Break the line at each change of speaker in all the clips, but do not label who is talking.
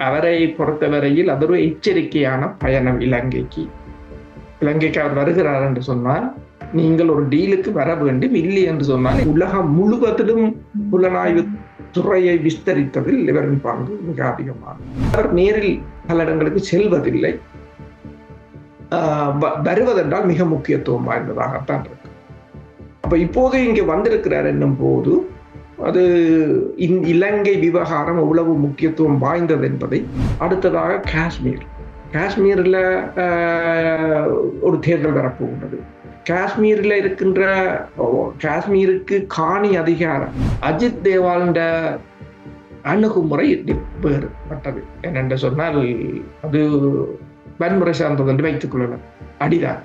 அவரை பொறுத்தவரையில் அது ஒரு எச்சரிக்கையான பயணம் இலங்கைக்கு. இலங்கைக்கு அவர் வருகிறார் என்று சொன்னால், நீங்கள் ஒரு டீலுக்கு வர வேண்டும். இல்லை என்று சொன்னால், உலகம் முழுவதிலும் புலனாய்வு துறையை விஸ்தரித்ததில் இவரின் பங்கு மிக அதிகமாகும். அவர் நேரில் பல இடங்களுக்கு செல்வதில்லை. வருவதென்றால் மிக முக்கியத்துவம் வாய்ந்ததாகத்தான் இருக்கு. அப்ப இப்போது இங்கே வந்திருக்கிறார் என்னும் போது அது இலங்கை விவகாரம் எவ்வளவு முக்கியத்துவம் வாய்ந்தது என்பதை. அடுத்ததாக காஷ்மீரில் ஒரு தேர்தல் வரப்போகின்றது. காஷ்மீரில் இருக்கின்ற காஷ்மீருக்கு காணி அதிகாரம் அஜித் தேவாலின் அணுகுமுறை வேறுபட்டது. என்னென்று சொன்னால் அது வன்முறை சார்ந்தது என்று வைத்துக் கொள்ளலாம். அடிதான்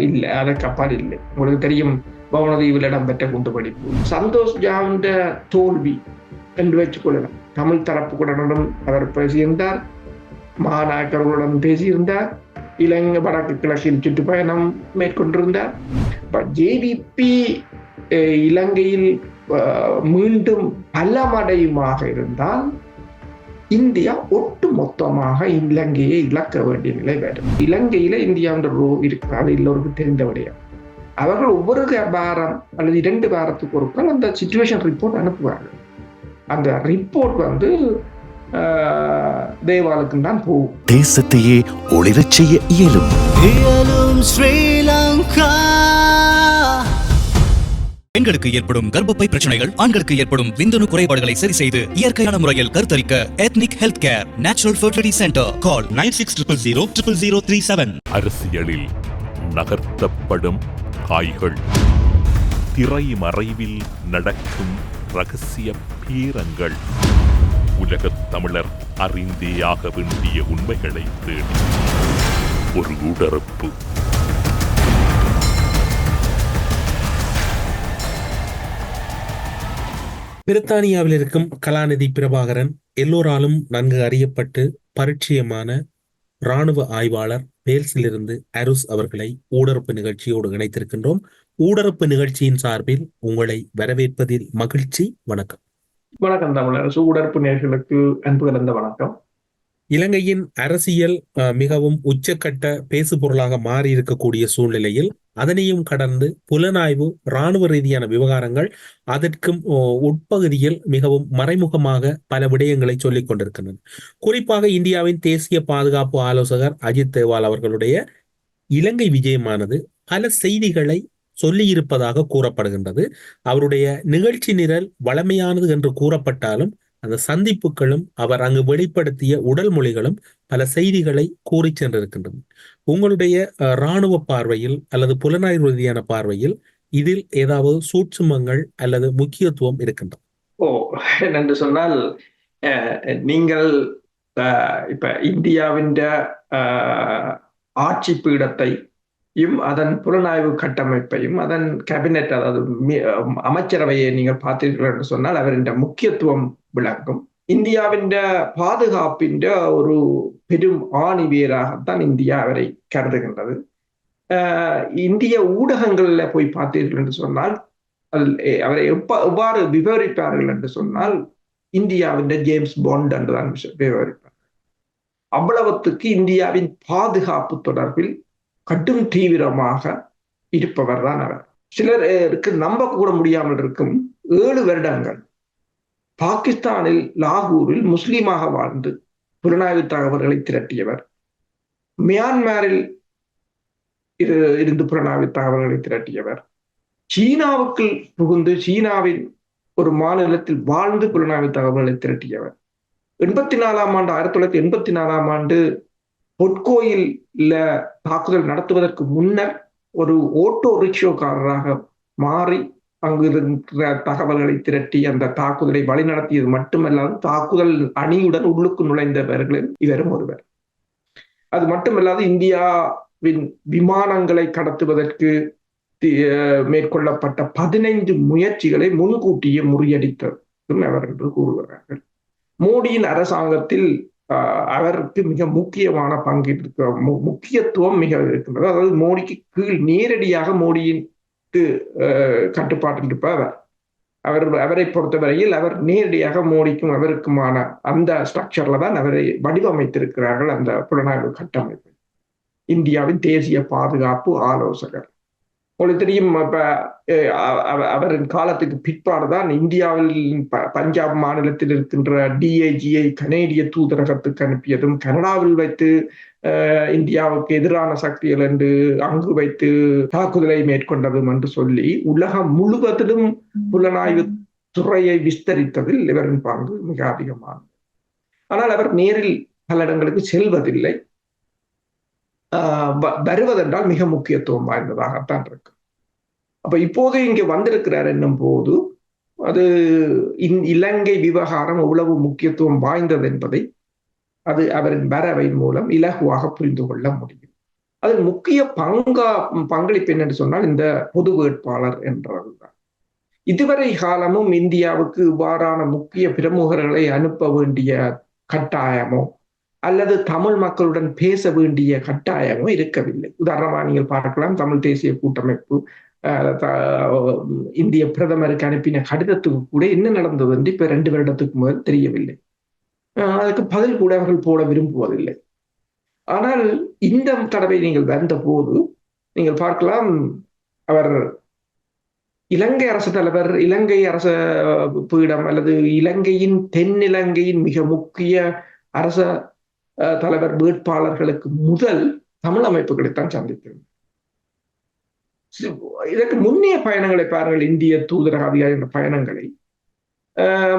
இல்லை, அதற்கு அப்பால் இல்லை. உங்களுக்கு தெரியும், பவனதீவில் இடம்பெற்ற குண்டுவெடிப்பு, சந்தோஷ் ஜாவின் தோல்வி என்று வைத்துக் கொள்ளலாம். தமிழ் தரப்புகளுடனும் அவர் பேசியிருந்தார், மாநாயக்கர்களுடன் பேசியிருந்தார், இலங்கை வடக்கு கிழக்கில் சுற்றுப்பயணம் மேற்கொண்டிருந்தார். ஜேவிபி இலங்கையில் மீண்டும் பலமடையுமாக இருந்தால் இந்தியா ஒட்டு மொத்தமாக இலங்கையை இழக்க வேண்டிய நிலை வரும். இலங்கையில இந்தியாவின் ரோ இருக்கு, அது எல்லோருக்கும் தெரிந்தபடியா. அவர்கள் ஒவ்வொரு வாரம் அல்லது 2 வாரத்துக்கு ஒருக்கால் அந்த சிச்சுவேஷன் ரிப்போர்ட் அனுப்புவார்கள். அந்த ரிப்போர்ட் தேவாலுக்கு தான் போகும்.
தேசத்தையே ஒளிரச் செய்ய இயலும் ஸ்ரீலங்கா. பெண்களுக்கு ஏற்படும் கர்ப்பப்பை பிரச்சனைகள், ஆண்களுக்கு ஏற்படும் விந்தணு குறைபாடுகளை சரி செய்து இயற்கையான முறையில் கருத்தரிக்க ethnic health care natural fertility centre. Call 9600000037.
அரசியலில் நகர்த்தப்படும் காய்கள், திரைமறைவில் நடக்கும் ரகசிய பீரங்கள், உலகத் தமிழர் அறிந்தேயாக வேண்டிய உண்மைகளை தேடி ஒரு உடறுப்பு.
பிரித்தானியாவில் இருக்கும் கலாநிதி பிரபாகரன் எல்லோராலும் நன்கு அறியப்பட்டு பரிச்சயமான இராணுவ ஆய்வாளர் வேல்ஸிலிருந்து அருஸ் அவர்களை ஊடறுப்பு நிகழ்ச்சியோடு இணைத்திருக்கின்றோம். ஊடறுப்பு நிகழ்ச்சியின் சார்பில் உங்களை வரவேற்பதில் மகிழ்ச்சி. வணக்கம்.
வணக்கம் தமிழரசு ஊடறுப்பு நேயர்களுக்கு அன்பு கலந்த வணக்கம்.
இலங்கையின் அரசியல் மிகவும் உச்சக்கட்ட பேசு பொருளாக மாறி இருக்கக்கூடிய சூழ்நிலையில் அதனையும் கடந்து புலனாய்வு, இராணுவ ரீதியான விவகாரங்கள், அதற்கும் உட்பகுதியில் மிகவும் மறைமுகமாக பல விடயங்களை சொல்லிக் கொண்டிருக்கின்றன. குறிப்பாக இந்தியாவின் தேசிய பாதுகாப்பு ஆலோசகர் அஜித் தேவால் அவர்களுடைய இலங்கை விஜயமானது பல செய்திகளை சொல்லியிருப்பதாக கூறப்படுகின்றது. அவருடைய நிகழ்ச்சி நிரல் வளமையானது என்று கூறப்பட்டாலும் அந்த சந்திப்புகளும் அவர் அங்கு வெளிப்படுத்திய உடல் மொழிகளும் பல செய்திகளை கூறி சென்றிருக்கின்றது. உங்களுடைய இராணுவ பார்வையில் அல்லது புலனாய்வு ரீதியான பார்வையில் இதில் ஏதாவது சூட்சுமங்கள் அல்லது முக்கியத்துவம் இருக்கின்றன?
என்னென்று சொன்னால், நீங்கள் இப்ப இந்தியாவின் ஆட்சி பீடத்தையும் அதன் புலனாய்வு கட்டமைப்பையும் அதன் கேபினெட், அதாவது அமைச்சரவையை நீங்கள் பார்த்தீர்கள் என்று சொன்னால் அவரின் முக்கியத்துவம் விளங்கும். இந்தியாவின் பாதுகாப்பின் ஒரு பெரும் ஆணிவேராகத்தான் இந்தியா அவரை கருதுகின்றது. இந்திய ஊடகங்கள்ல போய் பார்த்தீர்கள் என்று சொன்னால் அவரை எவ்வாறு விவரிப்பார்கள் என்று சொன்னால் இந்தியாவின் ஜேம்ஸ் பாண்ட் என்றுதான் விவரிப்பார்கள். அவ்வளவுக்கு இந்தியாவின் பாதுகாப்பு தொடர்பில் கடும் தீவிரமாக இருப்பவர் தான் அவர். சிலருக்கு நம்ப கூட முடியாமல் இருக்கும், 7 வருடங்கள் பாகிஸ்தானில் லாகூரில் முஸ்லீமாக வாழ்ந்து புலனாய்வு தகவல்களை திரட்டியவர். மியான்மரில் இருந்து புலனாய்வு தகவல்களை திரட்டியவர். சீனாவுக்குள் புகுந்து சீனாவின் ஒரு மாநிலத்தில் வாழ்ந்து புலனாய்வு தகவல்களை திரட்டியவர். 1984 ஆண்டு பொற்கோயில் தாக்குதல் நடத்துவதற்கு முன்னர் ஒரு ஓட்டோ ரிக்ஷோக்காரராக மாறி அங்கு இருக்கிற தகவல்களை திரட்டி அந்த தாக்குதலை வழிநடத்தியது மட்டுமல்லாது தாக்குதல் அணியுடன் உள்ளுக்கு நுழைந்தவர்களில் இவரும் ஒருவர். அது மட்டுமல்லாது இந்தியாவின் விமானங்களை கடத்துவதற்கு மேற்கொள்ளப்பட்ட 15 முயற்சிகளை முன்கூட்டியே முறியடித்ததும் அவர் என்று கூறுகிறார்கள். மோடியின் அரசாங்கத்தில் அவருக்கு மிக முக்கியமான பங்கு முக்கியத்துவம் மிக இருக்கின்றது. அதாவது மோடிக்கு கீழ் நேரடியாக மோடியின் கட்டுப்பாட்டில் இருப்பவர். அவரை பொறுத்தவரையில் அவர் நேரடியாக மோடிக்கும் அவருக்குமான அந்த ஸ்ட்ரக்சர்ல தான் அவரை வடிவமைத்திருக்கிறார்கள் அந்த புலனாய்வு கட்டமைப்பு. இந்தியாவின் தேசிய பாதுகாப்பு ஆலோசகர். உங்களுக்கு தெரியும், இப்ப அவரின் காலத்துக்கு பிற்பாடுதான் இந்தியாவில் பஞ்சாப் மாநிலத்தில் இருக்கின்ற டிஐஜியை கனேடிய தூதரகத்துக்கு அனுப்பியதும், கனடாவில் வைத்து இந்தியாவுக்கு எதிரான சக்திகள் என்று அங்கு வைத்து தாக்குதலை மேற்கொண்டதும் என்று சொல்லி உலகம் முழுவதிலும் புலனாய்வு துறையை விஸ்தரித்ததில் இவரின் பங்கு மிக அதிகமானது. ஆனால் அவர் நேரில் பல இடங்களுக்கு செல்வதில்லை. வருவதென்றால் மிக முக்கியத்துவம் வாய்ந்ததாகத்தான் இருக்கு. அப்ப இப்போது இங்கு வந்திருக்கிறார் என்னும் போது அது இலங்கை விவகாரம் எவ்வளவு முக்கியத்துவம் வாய்ந்தது என்பதை அது அவரின் வரவின் மூலம் இலகுவாக புரிந்து கொள்ள முடியும். அதில் முக்கிய பங்களிப்பு என்னென்று சொன்னால் இந்த பொது வேட்பாளர் என்றதுதான். இதுவரை காலமும் இந்தியாவுக்கு இவ்வாறான முக்கிய பிரமுகர்களை அனுப்ப வேண்டிய கட்டாயமோ அல்லது தமிழ் மக்களுடன் பேச வேண்டிய கட்டாயமோ இருக்கவில்லை. உதாரணமாக நீங்கள் பார்க்கலாம், தமிழ் தேசிய கூட்டமைப்பு இந்திய பிரதமருக்கு அனுப்பின கடிதத்துக்கு கூட என்ன நடந்தது என்று இப்ப 2 வருடத்துக்கு முதல் தெரியவில்லை. அதுக்கு பதில் கூட அவர்கள் போட விரும்புவதில்லை. ஆனால் இந்த தடவை நீங்கள் வந்த போது நீங்கள் பார்க்கலாம், அவர் இலங்கை அரசு தலைவர், இலங்கை அரச பீடம் அல்லது இலங்கையின் தென்னிலங்கையின் மிக முக்கிய அரச தலைவர் வேட்பாளர்களுக்கு முதல் தமிழ் அமைப்புகளைத்தான் சந்தித்திருந்தார். இதற்கு முன்னைய பயணங்களை பாருங்கள், இந்திய தூதரக அதிகாரிகள் பயணங்களை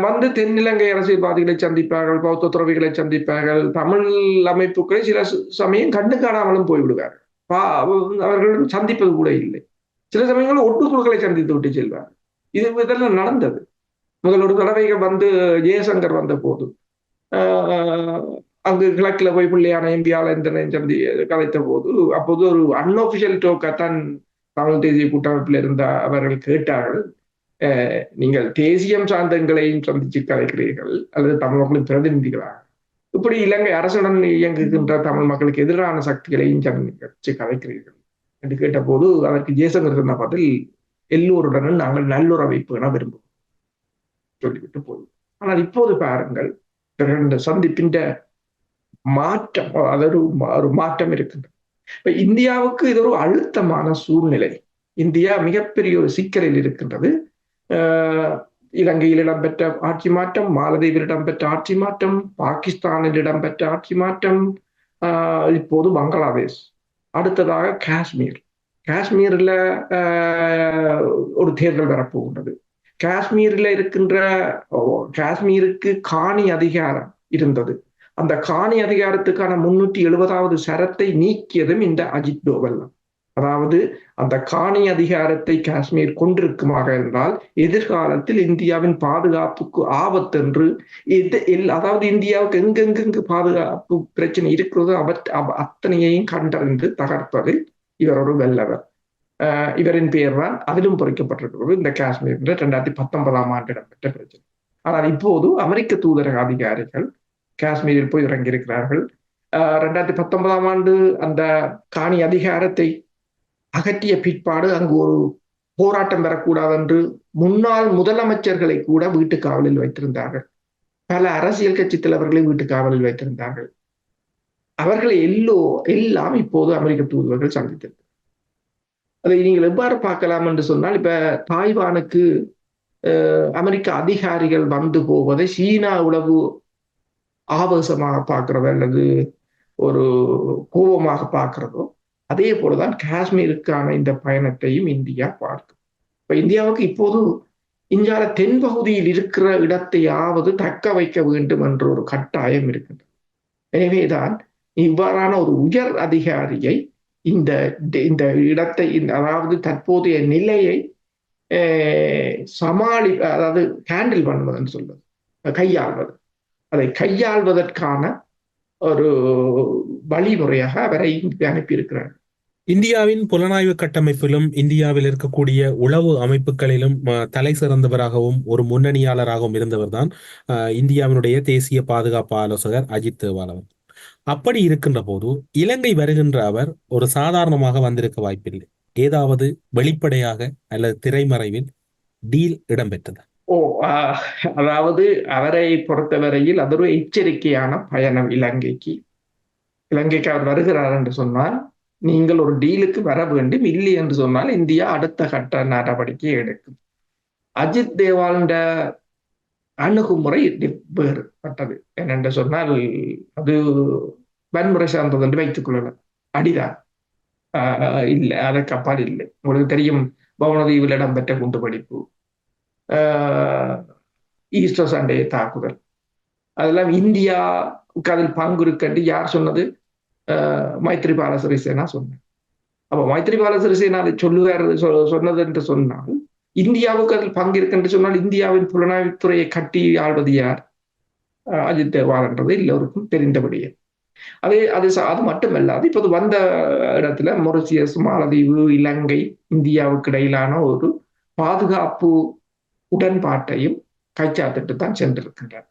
வந்து தென்னிலங்கை அரசியல்வாதிகளை சந்திப்பார்கள், பௌத்த துறவிகளை சந்திப்பார்கள், தமிழ் அமைப்புகளை சில சமயம் கண்டு காணாமலும் போய்விடுவார்கள். அவர்கள் சந்திப்பது கூட இல்லை. சில சமயங்கள் ஒட்டுக்குழுக்களை சந்தித்து விட்டு செல்வார். இதெல்லாம் நடந்தது. முதல் ஒரு தடவை வந்து ஜெயசங்கர் வந்த போது அங்கு கிழக்குல போய் பிள்ளையான எம்பியாளேந்திரனை சந்தி கலைத்த போது அப்போது ஒரு அன்ஆபிஷியல் டோக்கத்தான் தமிழ் தேசிய கூட்டமைப்பில் இருந்த அவர்கள் கேட்டார்கள், நீங்கள் தேசியம் சார்ந்தங்களையும் சந்திச்சு கலைக்கிறீர்கள் அல்லது தமிழ் மக்களின் பிரதிநிதிகளாக இப்படி இலங்கை அரசுடன் இயங்குகின்ற தமிழ் மக்களுக்கு எதிரான சக்திகளையும் சந்திச்சு கலைக்கிறீர்கள் என்று கேட்ட போது அதற்கு ஜெயசங்கர் சொன்ன பதில், எல்லோருடனும் நாங்கள் நல்லுறவை பேண விரும்புவோம் சொல்லிவிட்டு போதும். ஆனால் இப்போது பாருங்கள், சந்திப்பின் மாற்றம், அதாவது ஒரு மாற்றம் இருக்கின்றது. இப்ப இந்தியாவுக்கு இது ஒரு அழுத்தமான சூழ்நிலை. இந்தியா மிகப்பெரிய ஒரு சிக்கலில் இருக்கின்றது. இலங்கையில் இடம்பெற்ற ஆட்சி மாற்றம், மாலத்தீவில் இடம்பெற்ற ஆட்சி மாற்றம், பாகிஸ்தானில் இடம்பெற்ற ஆட்சி மாற்றம், இப்போது பங்களாதேஷ், அடுத்ததாக காஷ்மீர்ல ஒரு தேர்தல் வரப்போகின்றது. காஷ்மீருக்கு காணி அதிகாரம் இருந்தது. அந்த காணி அதிகாரத்துக்கான 370வது சரத்தை நீக்கியதும் இந்த அஜித் டோவல். அதாவது அந்த காணி அதிகாரத்தை காஷ்மீர் கொண்டிருக்குமாக இருந்தால் எதிர்காலத்தில் இந்தியாவின் பாதுகாப்புக்கு ஆபத்து என்று அதாவது இந்தியாவுக்கு எங்கெங்கு பாதுகாப்பு பிரச்சனை இருக்கிறதோ அத்தனையையும் கண்டறிந்து தகர்ப்பதில் இவர் ஒரு வல்லவர். இவரின் பெயர் தான் அதிலும் பொறிக்கப்பட்டிருக்கிறது. இந்த காஷ்மீர் 2019ஆம் ஆண்டு இடம்பெற்ற பிரச்சனை. ஆனால் இப்போது அமெரிக்க தூதரக அதிகாரிகள் காஷ்மீரில் போய் இறங்கியிருக்கிறார்கள். 2019ஆம் ஆண்டு அந்த காணி அதிகாரத்தை அகற்றிய பிற்பாடு அங்கு ஒரு போராட்டம் பெறக்கூடாது என்று முன்னாள் முதலமைச்சர்களை கூட வீட்டு காவலில் வைத்திருந்தார்கள். பல அரசியல் கட்சி தலைவர்களை வீட்டு காவலில் வைத்திருந்தார்கள். அவர்களை எல்லாம் இப்போது அமெரிக்க தூதுவர்கள் சந்தித்திருக்கிறார். அதை நீங்கள் எவ்வாறு பார்க்கலாம் என்று சொன்னால், இப்ப தாய்வானுக்கு அமெரிக்க அதிகாரிகள் வந்து போவதை சீனா உளவு ஆபாசமாக பார்க்கிறதோ அல்லது ஒரு கோபமாக பார்க்கிறதோ, அதே போலதான் காஷ்மீருக்கான இந்த பயணத்தையும் இந்தியா பார்க்கும். இப்ப இந்தியாவுக்கு இப்போது இந்தியாவில தென்பகுதியில் இருக்கிற இடத்தையாவது தக்க வைக்க வேண்டும் என்ற ஒரு கட்டாயம் இருக்கின்றது. எனவேதான் இவ்வாறான ஒரு உயர் அதிகாரியை இந்த இடத்தை, அதாவது தற்போதைய நிலையை அதாவது ஹேண்டில் பண்ணுவதுன்னு சொல்வது, கையாள்வது, அதை கையாள்வதற்கான ஒரு வழிமுறையாக அவரை அனுப்பியிருக்கிறார்.
இந்தியாவின் புலனாய்வு கட்டமைப்பிலும் இந்தியாவில் இருக்கக்கூடிய உளவு அமைப்புகளிலும் தலை சிறந்தவராகவும் ஒரு முன்னணியாளராகவும் இருந்தவர் தான் இந்தியாவினுடைய தேசிய பாதுகாப்பு ஆலோசகர் அஜித் தோவல் அவர். அப்படி இருக்கின்ற போது இலங்கை வருகின்ற அவர் ஒரு சாதாரணமாக வந்திருக்க வாய்ப்பில்லை. ஏதாவது வெளிப்படையாக அல்லது திரைமறைவில் டீல் இடம்பெற்றது.
ஓ அதாவது அவரை பொறுத்தவரையில் அது ஒரு எச்சரிக்கையான பயணம் இலங்கைக்கு அவர் வருகிறார் என்று சொன்னால் நீங்கள் ஒரு டீலுக்கு வர வேண்டும், இல்லை என்று சொன்னால் இந்தியா அடுத்த கட்ட நடவடிக்கை எடுக்கும். அஜித் தேவாலின் அணுகுமுறை வேறுபட்டது. என்னென்று சொன்னால் அது வன்முறை சார்ந்தது என்று வைத்துக் கொள்ளலாம். அடிதான் இல்லை, அதற்கு அப்பால் இல்லை. உங்களுக்கு தெரியும், பவனதீவில் இடம்பெற்ற குண்டுவெடிப்பு, ஈஸ்டர் சண்டே தாக்குதல், அதெல்லாம் இந்தியாவுக்கு அதில் பங்கு இருக்கண்டு யார் சொன்னது? மைத்ரிபால சிறிசேனா சொன்னார். அப்ப மைத்ரிபால சிறிசேனா அதை சொன்னது என்று சொன்னால் இந்தியாவுக்கு அதில் பங்கு இருக்கு சொன்னால் இந்தியாவின் புலனாய்வுத்துறையை கட்டி ஆள்வது யார்? அஜித் தேவால் என்றது எல்லோருக்கும் தெரிந்தபடியே. அது மட்டுமல்லாது இப்போது வந்த இடத்துல மொரிசியஸ், மாலதீவு, இலங்கை, இந்தியாவுக்கு இடையிலான ஒரு பாதுகாப்பு உடன்பாட்டையும் கைச்சாத்திட்டு தான் சென்றிருக்கின்றார்.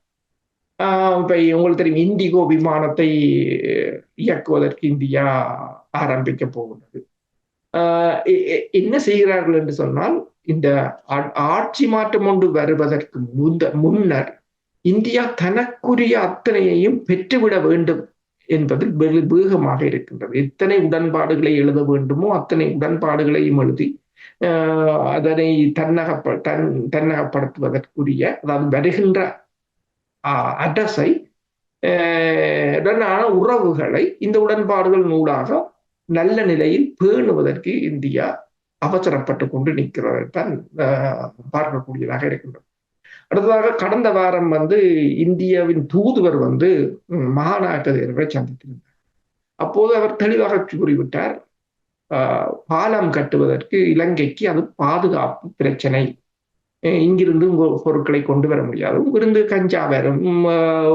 இப்ப உங்களுக்கு தெரியும், இண்டிகோ விமானத்தை இயக்குவதற்கு இந்தியா ஆரம்பிக்க போகிறது. என்ன செய்கிறார்கள் என்று சொன்னால், இந்த ஆட்சி மாற்றம் ஒன்று வருவதற்கு முன்னர் இந்தியா தனக்குரிய அத்தனையையும் பெற்றுவிட வேண்டும் என்பதில் வேகமாக இருக்கின்றது. எத்தனை உடன்பாடுகளை எழுத வேண்டுமோ அத்தனை உடன்பாடுகளையும் எழுதி அதனை தன்னகப்படுத்துவதற்குரிய, அதாவது வருகின்ற அரசை உறவுகளை இந்த உடன்பாடுகள் நூலாக நல்ல நிலையில் பேணுவதற்கு இந்தியா அவசரப்பட்டு கொண்டு நிற்கிறதான் பார்க்கக்கூடியதாக இருக்கின்றது. அடுத்ததாக கடந்த வாரம் இந்தியாவின் தூதுவர் மகாநாயக்க தேரரை சந்தித்திருந்தார். அப்போது அவர் தெளிவாக கூறிவிட்டார், பாலம் கட்டுவதற்கு இலங்கைக்கு அது பாதுகாப்பு பிரச்சனை, இங்கிருந்து பொருட்களை கொண்டு வர முடியாது, உங்கிருந்து கஞ்சா வரும்,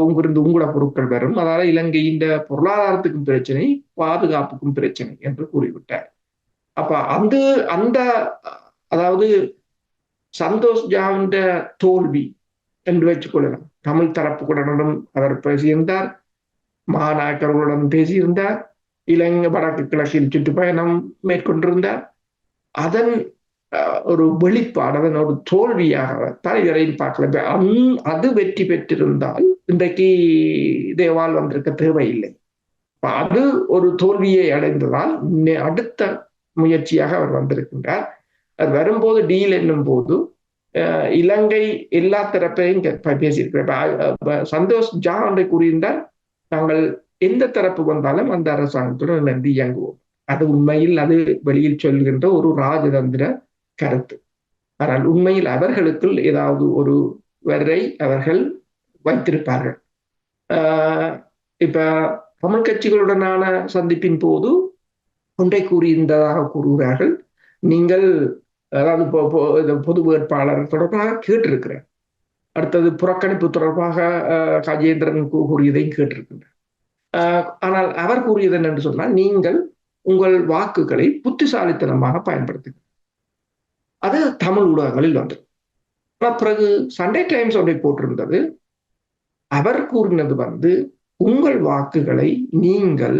உங்கிருந்து உங்கள பொருட்கள் வரும், அதாவது இலங்கையின் பொருளாதாரத்துக்கும் பிரச்சனை, பாதுகாப்புக்கும் பிரச்சனை என்று கூறிவிட்டார். அப்ப அந்த அதாவது சந்தோஷ் ஜாவின் தோல்வி என்று வச்சுக் கொள்ளலாம். தமிழ் தரப்புகளுடனும் அவர் பேசியிருந்தார், மகாநாயக்கர்களுடன் பேசியிருந்தார், இலங்கை வடக்கு கிழக்கில் சுற்றுப்பயணம் மேற்கொண்டிருந்தார். அதன் ஒரு வெளிப்பாடு, அதன் ஒரு தோல்வியாக தான் இவரையும் பார்க்கல. அது வெற்றி பெற்றிருந்தால் இன்றைக்கு தேவால் வந்திருக்க தேவையில்லை. அது ஒரு தோல்வியை அடைந்ததால் அடுத்த முயற்சியாக அவர் வந்திருக்கின்றார். அது வரும்போது டீல் என்னும் போது இலங்கை எல்லா தரப்பையும் பேசியிருக்கிறார். சந்தோஷ் ஜா ஒன்றை கூறியிருந்தார், நாங்கள் எந்த தரப்பு வந்தாலும் அந்த அரசாங்கத்துடன் இணைந்து இயங்குவோம். அது உண்மையில் அது வெளியில் சொல்கின்ற ஒரு ராஜதந்திர கருத்து. ஆனால் உண்மையில் அவர்களுக்குள் ஏதாவது ஒரு வரை அவர்கள் வைத்திருப்பார்கள். இப்ப தமிழ் கட்சிகளுடனான சந்திப்பின் போது ஒன்றை கூறியிருந்ததாக கூறுகிறார்கள். நீங்கள் அதாவது பொது வேட்பாளர் தொடர்பாக கேட்டிருக்கிறார், அடுத்தது புறக்கணிப்பு தொடர்பாக கஜேந்திரன் கூறியதையும் கேட்டிருக்கின்றார். ஆனால் அவர் கூறியது என்னென்று சொன்னால், நீங்கள் உங்கள் வாக்குகளை புத்திசாலித்தனமாக பயன்படுத்துங்கள். அது தமிழ் ஊடகங்களில் வந்தது. ஆனால் பிறகு சண்டே டைம்ஸ் ஒன்றை போட்டிருந்தது. அவர் கூறினது உங்கள் வாக்குகளை நீங்கள்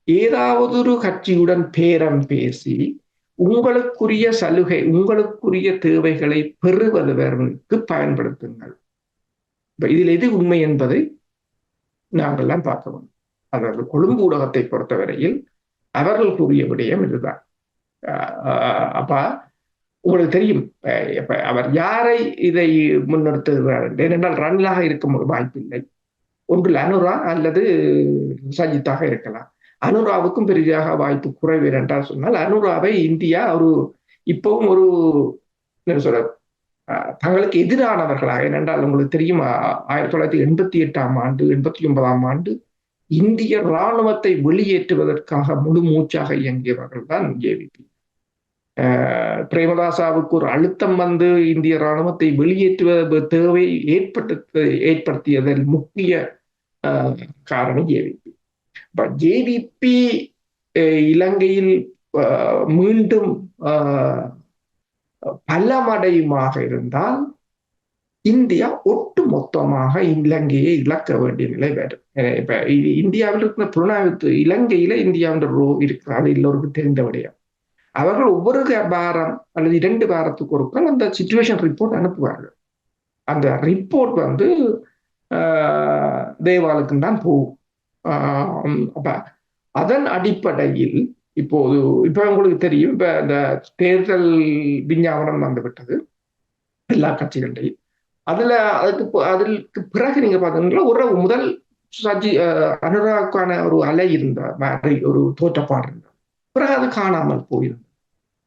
ஏதாவது ஒரு கட்சியுடன் பேரம் பேசி உங்களுக்குரிய சலுகை, உங்களுக்குரிய தேவைகளை பெறுவதற்கு பயன்படுத்துங்கள். இதில் எது உண்மை என்பதை நாங்கள்லாம் பார்க்க வேண்டும். அதாவது கொழும்பு ஊடகத்தை பொறுத்தவரையில் அவர்கள் கூறிய விடயம் இதுதான். அப்ப உங்களுக்கு தெரியும், அவர் யாரை இதை முன்னிறுத்துகிறார் ஏனென்றால் ரணிலாக இருக்க வாய்ப்பில்லை. ஒன்றில் அனுரா அல்லது சஜித்தாக இருக்கலாம். அனுராவுக்கும் பெரிதாக வாய்ப்பு குறைவு என்றால் சொன்னால், அனுராவை இந்தியா இப்பவும் ஒரு சொல்ற தங்களுக்கு எதிரானவர்களாக, ஏனென்றால் உங்களுக்கு தெரியும் 1988ஆம் ஆண்டு 89ஆம் ஆண்டு இந்திய இராணுவத்தை வெளியேற்றுவதற்காக முழு மூச்சாக இயங்கியவர்கள் தான் ஜேவிபி. பிரேமதாசாவுக்கு ஒரு அழுத்தம் இந்திய இராணுவத்தை வெளியேற்றுவ தேவை ஏற்படுத்தியதில் முக்கிய காரணி ஜேவிபி. ஜேவிபி இலங்கையில் மீண்டும் பலமடையுமாக இருந்தால் இந்தியா ஒட்டு மொத்தமாக இலங்கையை இழக்க வேண்டிய நிலை வரும். இப்ப இந்தியாவில் இருக்கிற புலனாய்வு இலங்கையில இந்தியாவின் ரோ இருக்கு, அது எல்லோருக்கும் தெரிந்த விடயம். அவர்கள் ஒவ்வொரு வாரம் அல்லது 2 வாரத்துக்கு ஒருக்கால் அந்த சிச்சுவேஷன் ரிப்போர்ட் அனுப்புவார்கள். அந்த ரிப்போர்ட் வந்து தேவாலுக்கும் தான் போகும். அப்ப அதன் அடிப்படையில் இப்போது உங்களுக்கு தெரியும், இப்ப இந்த தேர்தல் விஞ்ஞாபனம் வந்துவிட்டது எல்லா கட்சிகளையும். அதுக்கு பிறகு நீங்க பாத்தீங்கன்னா ஒரு முதல் அனுராக்கான ஒரு அலை இருந்த மாதிரி ஒரு தோற்றப்பாடு இருந்தது. பிறகு அது காணாமல் போயிருந்தது.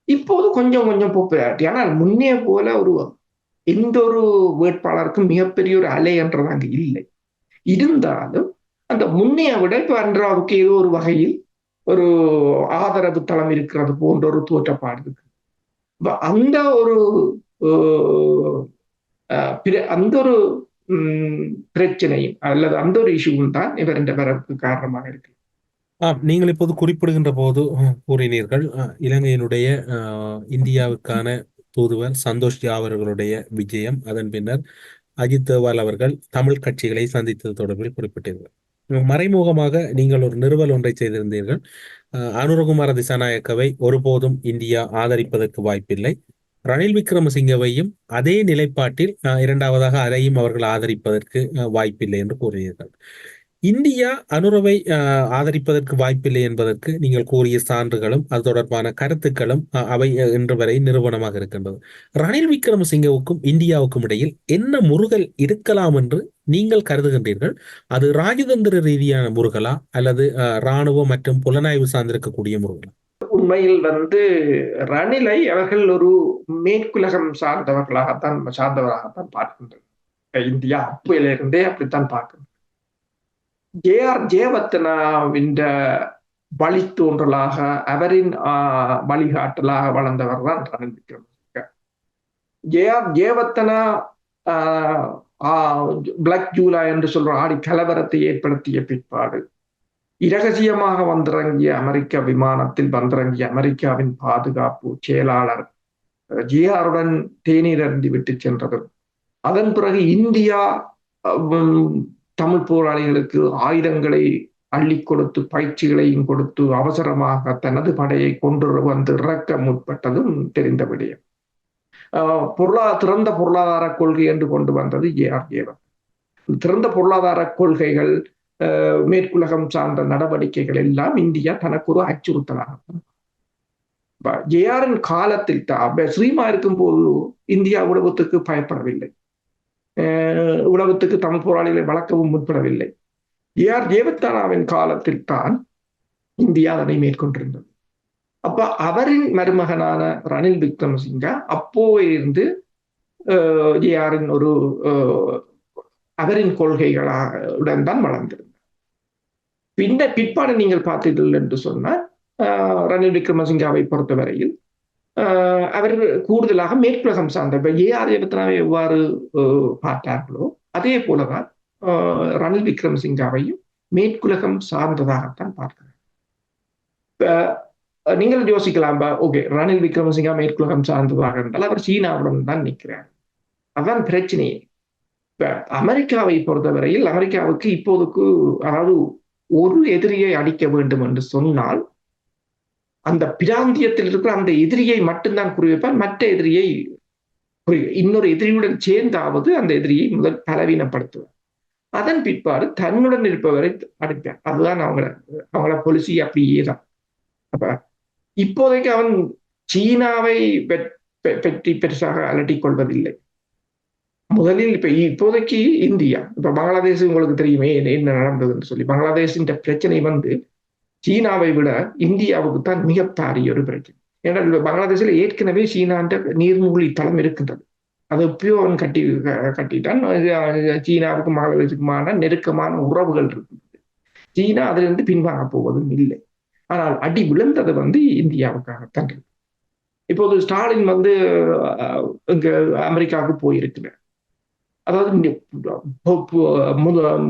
இப்போது கொஞ்சம் கொஞ்சம் பாப்புலாரிட்டி. ஆனால் முன்னே போல எந்த ஒரு வேட்பாளருக்கும் மிகப்பெரிய ஒரு அலை என்றது அங்கு இல்லை. இருந்தாலும் அந்த முன்னைய விட இப்ப அன்றாவுக்கு ஏதோ ஒரு வகையில் ஒரு ஆதரவு தளம் இருக்கிறது போன்ற ஒரு தோற்றப்பாடு இருக்கு. அந்த ஒரு அந்த ஒரு பிரச்சனையும் அல்லது அந்த ஒரு இஷ்யூவும் தான் இவர் இந்த வரவுக்கு காரணமாக இருக்கு.
நீங்கள் இப்போது குறிப்பிடுகின்ற போது கூறினீர்கள் இலங்கையினுடைய இந்தியாவுக்கான தூதுவர் சந்தோஷ் ஜா அவர்களுடைய விஜயம், அதன் பின்னர் அஜித் தோவல் அவர்கள் தமிழ் கட்சிகளை சந்தித்தது தொடர்பில் குறிப்பிட்டீர்கள். மறைமுகமாக நீங்கள் ஒரு நிறுவல் ஒன்றை செய்திருந்தீர்கள். அனுரகுமார திசாநாயக்கவை ஒருபோதும் இந்தியா ஆதரிப்பதற்கு வாய்ப்பில்லை, ரணில் விக்ரமசிங்கவையும் அதே நிலைப்பாட்டில் இரண்டாவதாக அதையும் அவர்கள் ஆதரிப்பதற்கு வாய்ப்பில்லை என்று கூறினீர்கள். இந்தியா அனுரவை ஆதரிப்பதற்கு வாய்ப்பில்லை என்பதற்கு நீங்கள் கூறிய சான்றுகளும் அது தொடர்பான கருத்துக்களும் அவை இன்று வரை நிறுவனமாக இருக்கின்றது. ரணில் விக்ரமசிங்கவுக்கும் இந்தியாவுக்கும் இடையில் என்ன முருகல் இருக்கலாம் என்று நீங்கள் கருதுகின்றீர்கள்? அது ராஜதந்திர ரீதியான முருகலா அல்லது இராணுவ மற்றும் புலனாய்வு சார்ந்திருக்கக்கூடிய முருகலா?
உண்மையில் ரணிலை அவர்கள் ஒரு மேற்குலகம் சார்ந்தவராகத்தான் பார்க்கின்றனர். இந்தியா அப்பையிலிருந்தே அப்படித்தான் பார்க்கின்றனர். ஜெயவர்தனாவின் வழித்தோன்றலாக அவரின் வழிகாட்டலாக வளர்ந்தவர் தான் ரணில் விக்ரமசிங்க. ஜெயவர்தனா பிளாக் ஜூலை என்று சொல்ற ஆடி கலவரத்தை ஏற்படுத்திய பிற்பாடு இரகசியமாக வந்திறங்கிய அமெரிக்க விமானத்தில் வந்திறங்கிய அமெரிக்காவின் பாதுகாப்பு செயலாளர் ஜிஆருடன் தேநீர் அருந்தி விட்டு சென்றதும், அதன் பிறகு இந்தியா தமிழ் போராளிகளுக்கு ஆயுதங்களை அள்ளி கொடுத்து பயிற்சிகளையும் கொடுத்து அவசரமாக தனது படையை கொண்டு வந்து இறக்க முற்பட்டதும் தெரிந்த விடயம். திறந்த பொருளாதார கொள்கை என்று கொண்டு வந்தது ஜேஆர். திறந்த பொருளாதார கொள்கைகள், மேற்குலகம் சார்ந்த நடவடிக்கைகள் எல்லாம் இந்தியா தனக்கு ஒரு அச்சுறுத்தலாக. ஜேஆரின் காலத்தில் ஸ்ரீமா இருக்கும் போது இந்தியா உலகத்துக்கு பயப்படவில்லை, உலகத்துக்கு தமிழ் போராளிகளை வளர்க்கவும் முற்படவில்லை. ஜெயவர்தனாவின் காலத்தில் தான் இந்தியா அதனை மேற்கொண்டிருந்தது. அப்ப அவரின் மருமகனான ரணில் விக்ரமசிங்க அப்போ இருந்து ஜேஆரின் அவரின் கொள்கைகளுடன் தான் வளர்ந்திருந்தார். பிற்பாடு நீங்கள் பார்த்தீர்கள் என்று சொன்னால் ரணில் விக்ரமசிங்காவை பொறுத்தவரையில் அவர் கூடுதலாக மேற்குலகம் சார்ந்த ஜெயவர்தனாவை எவ்வாறு பார்த்தார்களோ அதே போலதான் ரணில் விக்ரமசிங்காவையும் மேற்குலகம் சார்ந்ததாகத்தான் பார்க்கிறார். நீங்கள் யோசிக்கலாம், ஓகே, ரணில் விக்ரமசிங்கா மேற்குலகம் சார்ந்ததாக இருந்தால் அவர் சீனாவுடன் தான் நிற்கிறார். அதுதான் பிரச்சனையே. இப்ப அமெரிக்காவை பொறுத்தவரையில் அமெரிக்காவுக்கு இப்போதுக்கு அதாவது ஒரு எதிரியை அடிக்க வேண்டும் என்று சொன்னால் அந்த பிராந்தியத்தில் இருக்கிற அந்த எதிரியை மட்டும்தான் குறிவைப்பார். மற்ற எதிரியை இன்னொரு எதிரியுடன் சேர்ந்தாவது அந்த எதிரியை முதல் பலவீனப்படுத்துவார். அதன் பிற்பாடு தன்னுடன் இருப்பவரை அடிப்பார். அதுதான் அவங்கள பொலிசி அப்படியே தான். அப்ப இப்போதைக்கு அவன் சீனாவை பற்றி பெருசாக அலட்டிக் கொள்வதில்லை. முதலில் இப்போதைக்கு இந்தியா, இப்ப பங்களாதேஷ் உங்களுக்கு தெரியுமே என்ன நடந்ததுன்னு சொல்லி. பங்களாதேஷின் பிரச்சனை சீனாவை விட இந்தியாவுக்கு தான் மிக பாரிய ஒரு பிரச்சனை. ஏன்னா பங்களாதேஷில் ஏற்கனவே சீனான்ற நீர்மூழ்கி தளம் இருக்கின்றது. அது எப்பயோ அவன் கட்டிட்டான். சீனாவுக்கும் பங்களாதேஷுக்குமான நெருக்கமான உறவுகள் இருக்கின்றது. சீனா அதிலிருந்து பின்வாங்க போவதும் இல்லை. ஆனால் அடி விழுந்தது இந்தியாவுக்காகத்தான் இருக்கு. இப்போது ஸ்டாலின் இங்க அமெரிக்காவுக்கு போயிருக்கிறார். அதாவது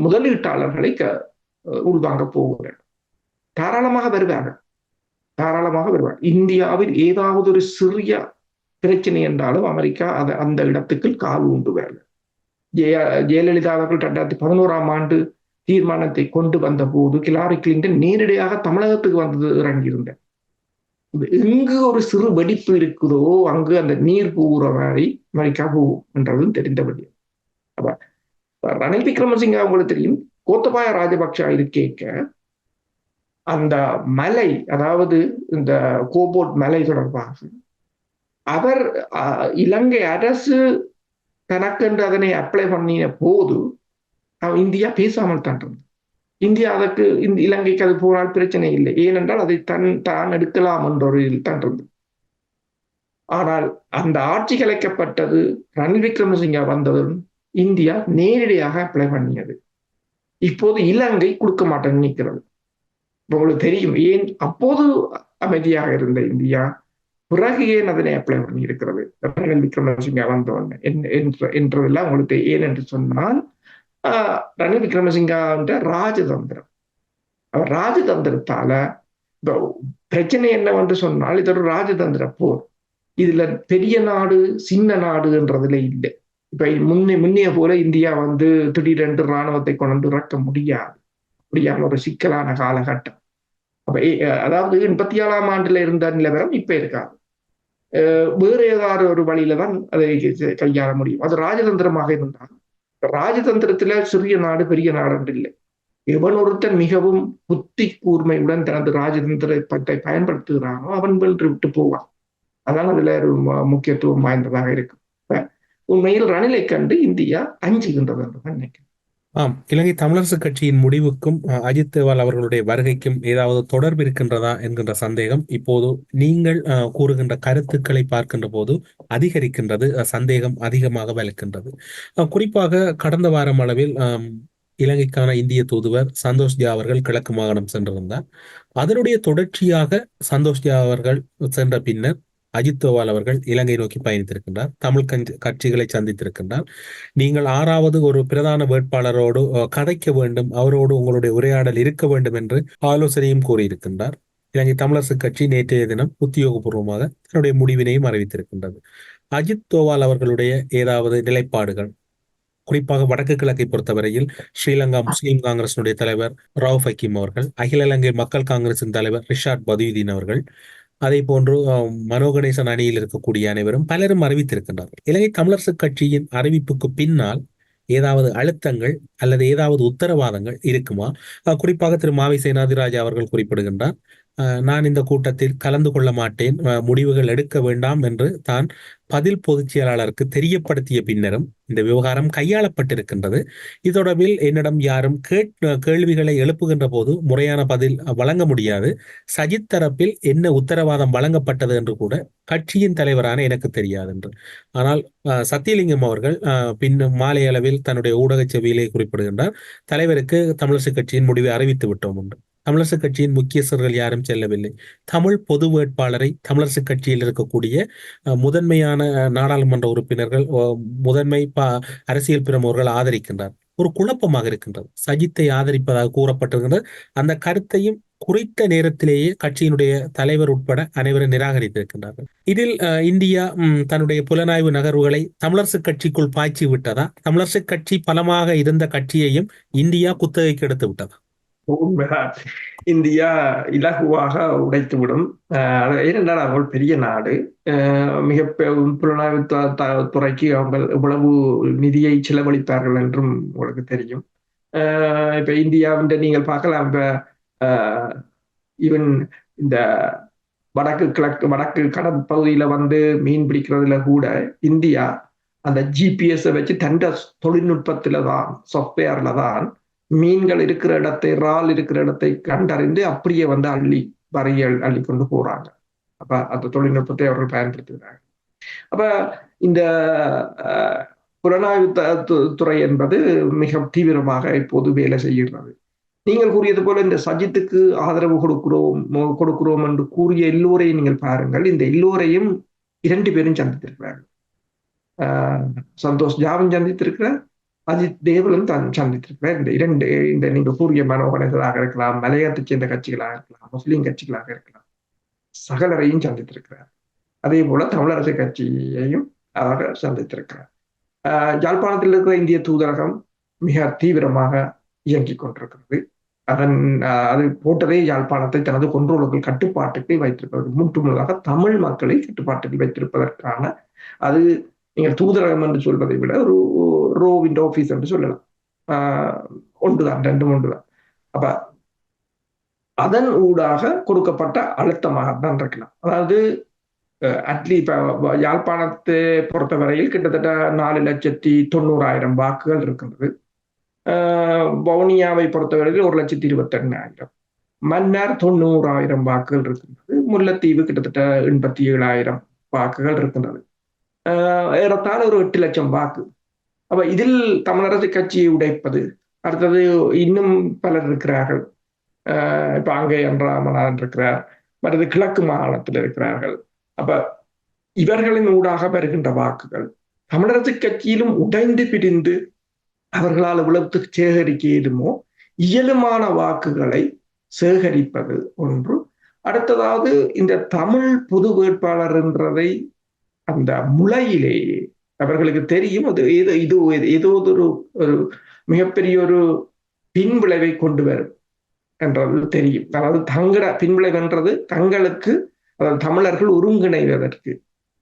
முதலீட்டாளர்களை உள்வாங்க போகிறார். தாராளமாக வருவார்கள். இந்தியாவில் ஏதாவது ஒரு சிறிய பிரச்சனை என்றாலும் அமெரிக்கா அந்த இடத்துக்கு கால் ஊண்டுவார்கள். ஜெயலலிதா அவர்கள் 2011 ஆண்டு தீர்மானத்தை கொண்டு வந்த போது ஹிலாரி கிளின்டன் நேரடியாக தமிழகத்துக்கு வந்தது இறங்கியிருந்தார். எங்கு ஒரு சிறு வெடிப்பு இருக்குதோ அங்கு அந்த நீர் பூர மாதிரி அமெரிக்கா போகும் என்றதும் தெரிந்தபடி அப்ப ரணில் விக்ரமசிங்க உங்களுக்கு தெரியும், கோத்தபாய ராஜபக்ஷ இருக்கேக்க அந்த மலை, அதாவது இந்த கோபோட் மலை தொடர்பாக அவர் இலங்கை அரசு தனக்கென்று அதனை அப்ளை பண்ணின போது இந்தியா பேசாமல் தான் இருந்தது. இந்தியா அதற்கு இலங்கைக்கு அது போனால் பிரச்சனை இல்லை, ஏனென்றால் அதை தான் எடுக்கலாம் என்ற ஒரு இதில் தான் இருந்தது. ஆனால் அந்த ஆட்சி கலைக்கப்பட்டது, ரணில் விக்ரமசிங்க வந்ததும் இந்தியா நேரடியாக அப்ளை பண்ணியது. இப்போது இலங்கை கொடுக்க மாட்டேன்னு நிற்கிறது. உங்களுக்கு தெரியும் ஏன் அப்போது அமைதியாக இருந்த இந்தியா பிறகு ஏன் அதனை அப்ளை பண்ணி இருக்கிறது ரணில் விக்ரமசிங்க வந்தோன்னு என்றதெல்லாம் உங்களுக்கு ஏன் என்று சொன்னால், ரணில் விக்ரமசிங்க ராஜதந்திரம், அவர் ராஜதந்திரத்தால பிரச்சனை என்னவென்று சொன்னால் இது ஒரு ராஜதந்திர போர். இதுல பெரிய நாடு சின்ன நாடு என்றதுல இல்லை. இப்ப முன்னைய போல இந்தியா திடீரென்று இராணுவத்தை கொண்டு இறக்க முடியாது, அப்படியான ஒரு சிக்கலான காலகட்டம். அப்ப அதாவது 87ஆம் ஆண்டுல இருந்த நிலவரம் இப்ப இருக்காது. வேற ஏதாவது ஒரு வழியில தான் அதை கையாள முடியும். அது ராஜதந்திரமாக இருந்தால், ராஜதந்திரத்துல சிறிய நாடு பெரிய நாடு என்று இல்லை. எவன் ஒருத்தன் மிகவும் புத்தி கூர்மையுடன் தனது ராஜதந்திரத்தை பயன்படுத்துகிறானோ அவன் வென்று விட்டு போவான். அதான் அதுல ஒரு முக்கியத்துவம் வாய்ந்ததாக இருக்கு. உண்மையில் ரணிலை கண்டு இந்தியா அஞ்சுகின்றது என்று தான் நினைக்கிறேன்.
இலங்கை தமிழரசு கட்சியின் முடிவுக்கும் அஜித் தோவல் அவர்களுடைய வருகைக்கும் ஏதாவது தொடர்பு இருக்கின்றதா என்கின்ற சந்தேகம் இப்போது நீங்கள் கூறுகின்ற கருத்துக்களை பார்க்கின்ற போது அதிகரிக்கின்றது, சந்தேகம் அதிகமாக வலுக்கின்றது. குறிப்பாக கடந்த வாரம் அளவில் இலங்கைக்கான இந்திய தூதுவர் சந்தோஷ் ஜா அவர்கள் கிழக்கு மாகாணம் சென்றிருந்தார். அதனுடைய தொடர்ச்சியாக சந்தோஷ் ஜா அவர்கள் சென்ற பின்னர் அஜித் தோவல் அவர்கள் இலங்கை நோக்கி பயணித்திருக்கின்றார், தமிழ் கட்சிகளை சந்தித்திருக்கின்றார். நீங்கள் 6வது ஒரு பிரதான வேட்பாளரோடு கதைக்க வேண்டும், அவரோடு உங்களுடைய உரையாடல் இருக்க வேண்டும் என்று ஆலோசனையும் கூறியிருக்கின்றார். இலங்கை தமிழரசு கட்சி நேற்றைய தினம் உத்தியோகபூர்வமாக தன்னுடைய முடிவினையும் அறிவித்திருக்கின்றது. அஜித் தோவல் அவர்களுடைய ஏதாவது நிலைப்பாடுகள், குறிப்பாக வடக்கு கிழக்கை பொறுத்தவரையில் ஸ்ரீலங்கா முஸ்லிம் காங்கிரசினுடைய தலைவர் ரவுஃப் ஹக்கீம் அவர்கள், அகில இலங்கை மக்கள் காங்கிரசின் தலைவர் ரிஷாட் பதியுதீன் அவர்கள், அதே போன்று மனோகணேசன் அணியில் இருக்கக்கூடிய அனைவரும் பலரும் அறிவித்திருக்கின்றார்கள். இலங்கை தமிழரசு கட்சியின் அறிவிப்புக்கு பின்னால் ஏதாவது அழுத்தங்கள் அல்லது ஏதாவது உத்தரவாதங்கள் இருக்குமா? குறிப்பாக திரு மாவை சேனாதிராஜா அவர்கள் குறிப்பிடுகின்றார், நான் இந்த கூட்டத்தில் கலந்து கொள்ள மாட்டேன், முடிவுகள் எடுக்க வேண்டாம் என்று தான் பதில் பொதுச் செயலாளருக்கு தெரியப்படுத்திய பின்னரும் இந்த விவகாரம் கையாளப்பட்டிருக்கின்றது. இது தொடர்பில் என்னிடம் யாரும் கேள்விகளை எழுப்புகின்ற போது முறையான பதில் வழங்க முடியாது. சஜித் தரப்பில் என்ன உத்தரவாதம் வழங்கப்பட்டது என்று கூட கட்சியின் தலைவரான எனக்கு தெரியாது என்று. ஆனால் சத்தியலிங்கம் அவர்கள் பின்னும் மாலை அளவில் தன்னுடைய ஊடக செவியிலே குறிப்பிடுகின்றார், தலைவருக்கு தமிழரசு கட்சியின் முடிவை அறிவித்து விட்டோம் என்று. தமிழரசு கட்சியின் முக்கியஸ்தர்கள் யாரும் செல்லவில்லை. தமிழ் பொது வேட்பாளரை தமிழரசு கட்சியில் இருக்கக்கூடிய முதன்மையான நாடாளுமன்ற உறுப்பினர்கள், முதன்மை அரசியல் பிரமுகர்கள் ஆதரிக்கின்றார். ஒரு குழப்பமாக இருக்கின்றது. சஜித்தை ஆதரிப்பதாக கூறப்பட்டிருக்கின்றது. அந்த கருத்தையும் குறித்த நேரத்திலேயே கட்சியினுடைய தலைவர் உட்பட அனைவரும் நிராகரித்திருக்கின்றார்கள். இதில் இந்தியா தன்னுடைய புலனாய்வு நகர்வுகளை தமிழரசு கட்சிக்குள் பாய்ச்சி விட்டதா? தமிழரசு கட்சி பலமாக இருந்த கட்சியையும் இந்தியா குத்தகைக்கு எடுத்து விட்டதா?
உண்மைதான், இந்தியா இலகுவாக உடைத்துவிடும். ஏனென்றால் அவர்கள் பெரிய நாடு, மிக புலனாய்வு துறைக்கு அவங்க எவ்வளவு நிதியை செலவழித்தார்கள் என்றும் உங்களுக்கு தெரியும். இப்ப இந்தியாவின் நீங்கள் பார்க்கலாம், இப்ப ஈவன் இந்த வடக்கு கடற்பகுதியில மீன் பிடிக்கிறதுல கூட இந்தியா அந்த ஜிபிஎஸ் வச்சு தண்ட தொழில்நுட்பத்துல தான், சாஃப்ட்வேர்ல தான் மீன்கள் இருக்கிற இடத்தை, இறால் இருக்கிற இடத்தை கண்டறிந்து அப்படியே அள்ளி கொண்டு போறாங்க. அப்ப அந்த தொழில்நுட்பத்தை அவர்கள் பயன்படுத்துகிறாங்க. அப்ப இந்த புலனாய்வு துறை என்பது மிக தீவிரமாக இப்போது வேலை செய்கிறது. நீங்கள் கூறியது போல இந்த சஜித்துக்கு ஆதரவு கொடுக்கிறோம் என்று கூறிய எல்லோரையும் நீங்கள் பாருங்கள். இந்த எல்லோரையும் 2 பேரும் சந்தித்திருக்கிறார்கள். சந்தோஷ் ஜாவும் சந்தித்திருக்கிறார், அஜித் தேவலும் தான் சந்தித்திருக்கிறார். இந்த நீங்க கூறிய மனோகணர்களாக இருக்கலாம், மலையத்தைச் சேர்ந்த கட்சிகளாக இருக்கலாம், முஸ்லிம் கட்சிகளாக இருக்கலாம், சகலரையும் சந்தித்திருக்கிறார். அதே போல தமிழரசு கட்சியையும் அவர் சந்தித்திருக்கிறார். யாழ்ப்பாணத்தில் இருக்கிற இந்திய தூதரகம் மிக தீவிரமாக இயங்கிக் கொண்டிருக்கிறது. அது போட்டதே யாழ்ப்பாணத்தை தனது கொன்றோர்கள் கட்டுப்பாட்டுக்கு வைத்திருப்பதற்கு, முற்றுமுழுதாக தமிழ் மக்களை கட்டுப்பாட்டுக்கு வைத்திருப்பதற்கான அது நீங்கள் தூதரகம் என்று சொல்வதை விட ஒரு ரோவின் ஆபீஸ் என்று சொல்லலாம். ஒன்றுதான், ரெண்டும் ஒன்றுதான். அப்ப அதன் ஊடாக கொடுக்கப்பட்ட அழுத்தமாகத்தான் இருக்கலாம். அதாவது அட்லி இப்ப யாழ்ப்பாணத்தை பொறுத்தவரையில் கிட்டத்தட்ட 4,90,000 வாக்குகள் இருக்கின்றது. வவுனியாவை பொறுத்தவரையில் 1,28,000, மன்னார் 90,000 வாக்குகள் இருக்கின்றது. முல்லைத்தீவு கிட்டத்தட்ட 87,000 வாக்குகள் இருக்கின்றது. ஏறத்தாழ ஒரு 8 லட்சம் வாக்கு. அப்ப இதில் தமிழரசு கட்சியை உடைப்பது, அடுத்தது இன்னும் பலர் இருக்கிறார்கள். இப்ப அங்கே என்றாமனார் இருக்கிறார், மற்றது கிழக்கு மாகாணத்தில் இருக்கிறார்கள். அப்ப இவர்களின் ஊடாக வருகின்ற வாக்குகள் தமிழரசு கட்சியிலும் உடைந்து பிரிந்து அவர்களால் எவ்வளவு சேகரிக்க இயலுமோ இயலுமான வாக்குகளை சேகரிப்பது ஒன்று. அடுத்ததாவது இந்த தமிழ் பொது வேட்பாளர் என்றதை அந்த முளையிலேயே அவர்களுக்கு தெரியும், அது ஏதோ ஒரு மிகப்பெரிய ஒரு பின்விளைவை கொண்டு வரும் என்றது தெரியும். அதாவது தங்கட பின்விளைவென்றது தங்களுக்கு, அதாவது தமிழர்கள் ஒருங்கிணைவதற்கு,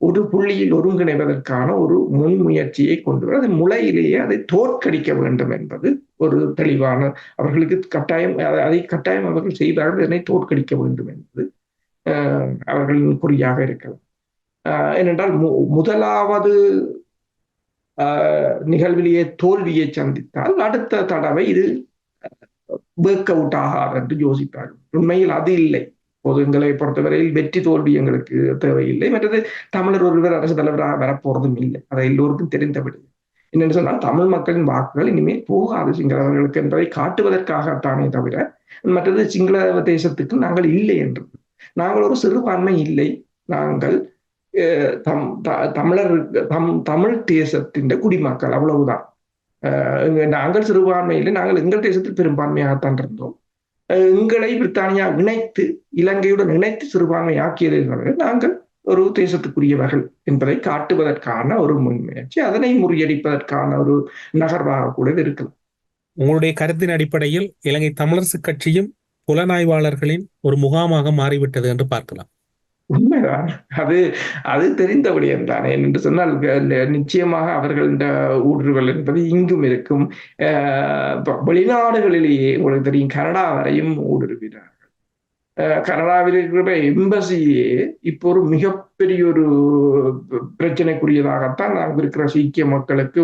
ஒரு புள்ளியில் ஒருங்கிணைவதற்கான ஒரு முன்முயற்சியை கொண்டு வர, அது முளையிலேயே அதை தோற்கடிக்க வேண்டும் என்பது ஒரு தெளிவான, அவர்களுக்கு கட்டாயம் அவர்கள் செய்வார்கள், இதனை தோற்கடிக்க வேண்டும் என்பது அவர்களின் குறியாக இருக்கலாம். ஏனென்றால் முதலாவது நிகழ்விலேயே தோல்வியை சந்தித்தால் அடுத்த தடவை இது ஒர்க் அவுட் ஆகாது என்று யோசிப்பார்கள். உண்மையில் அது இல்லை. இப்போது எங்களை பொறுத்தவரையில் வெற்றி தோல்வி எங்களுக்கு தேவையில்லை. மற்றது தமிழர் ஒருவர் அரசு தலைவராக வரப்போறதும் இல்லை, அதை எல்லோருக்கும் தெரிந்தபடி. என்னென்னு சொன்னால் தமிழ் மக்களின் வாக்குகள் இனிமேல் போகாது சிங்களவர்களுக்கு என்பதை காட்டுவதற்காகத்தானே தவிர, மற்றது சிங்கள தேசத்துக்கு நாங்கள் இல்லை என்றது. நாங்கள் ஒரு சிறுபான்மை இல்லை, நாங்கள் தமிழ் தேசத்தின் குடிமக்கள், அவ்வளவுதான். நாங்கள் சிறுபான்மையில், நாங்கள் எங்கள் தேசத்தில் பெரும்பான்மையாகத்தான் இருந்தோம். எங்களை பிரித்தானியா இணைத்து, இலங்கையுடன் இணைத்து சிறுபான்மை ஆக்கியதை தவிர நாங்கள் ஒரு தேசத்துக்குரியவர்கள் என்பதை காட்டுவதற்கான ஒரு முன்முயற்சி, அதனை முறியடிப்பதற்கான ஒரு நகர்வாக கூட இருக்கலாம்.
உங்களுடைய கருத்தின் அடிப்படையில் இலங்கை தமிழரசு கட்சியும் புலனாய்வாளர்களின் ஒரு முகாமாக மாறிவிட்டது என்று பார்க்கலாம்.
உண்மைதான், அது தெரிந்தபடி என்றானே. என்று சொன்னால் நிச்சயமாக அவர்களின் ஊடுருவல் என்பது இங்கும் இருக்கும். வெளிநாடுகளிலேயே உங்களுக்கு தெரியும், கனடா வரையும் ஊடுருவினார்கள். கனடாவில் இருக்கிற எம்பசியே இப்போ ஒரு மிகப்பெரிய ஒரு பிரச்சனைக்குரியதாகத்தான் அங்கு இருக்கிற சீக்கிய மக்களுக்கு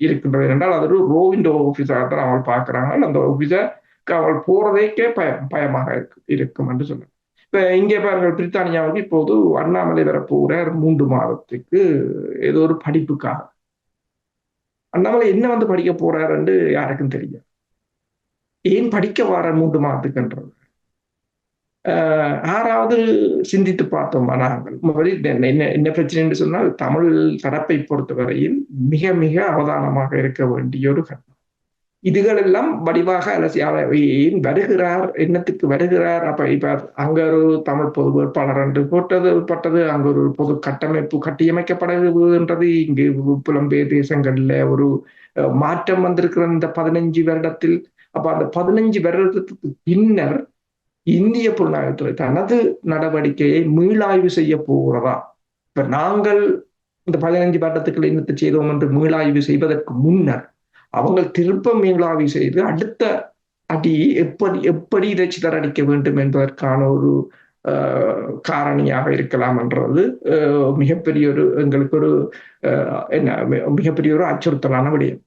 இருக்கின்றது. என்றால் அது ஒரு ரோவிண்டோ ஆபீஸாகத்தான் அவள் பார்க்கிறாங்க. அந்த ஆபீஸருக்கு அவள் போறதைக்கே பயமாக இருக்கும் என்று சொன்னார். இப்ப இங்கே பாருங்கள், பிரித்தானியாவுக்கு இப்போது அண்ணாமலை வரப்போகிறார் 3 மாதத்துக்கு ஏதோ ஒரு படிப்புக்காக. அண்ணாமலை என்ன வந்து படிக்க போறார் என்று யாருக்கும் தெரியாது. ஏன் படிக்க வர 3 மாதத்துக்குன்றது யாராவது சிந்தித்து பார்த்தோமா நாங்கள்? என்ன பிரச்சனை என்று சொன்னால், தமிழ் தரப்பை பொறுத்தவரையில் மிக மிக அவதானமாக இருக்க வேண்டிய ஒரு கட்டம். இதுகள் எல்லாம் வடிவாக அலசி ஏன் வருகிறார், என்னத்துக்கு வருகிறார். அப்ப இப்ப அங்க ஒரு தமிழ் பொது வேட்பாளர் என்று பட்டது, அங்க ஒரு பொது கட்டமைப்பு கட்டியமைக்கப்படுகின்றது. இங்கு புலம்பெயர் தேசங்கள்ல ஒரு மாற்றம் வந்திருக்கிற இந்த 15 வருடத்தில். அப்ப அந்த 15 வருடத்துக்கு பின்னர் இந்திய புலனாய்வுத்துறை தனது நடவடிக்கையை மீளாய்வு செய்ய போகிறதா? இப்ப நாங்கள் இந்த 15 வருடத்துக்குள்ள என்னத்தை செய்தோம் என்று மீளாய்வு செய்வதற்கு முன்னர் அவங்க திருப்ப மீளாய்வு செய்து அடுத்த அடி எப்படி இதை சிதறடிக்க வேண்டும் என்பதற்கான ஒரு காரணியாக இருக்கலாம் என்றது மிகப்பெரிய ஒரு, எங்களுக்கு ஒரு மிகப்பெரிய ஒரு அச்சுறுத்தலான விடயம்.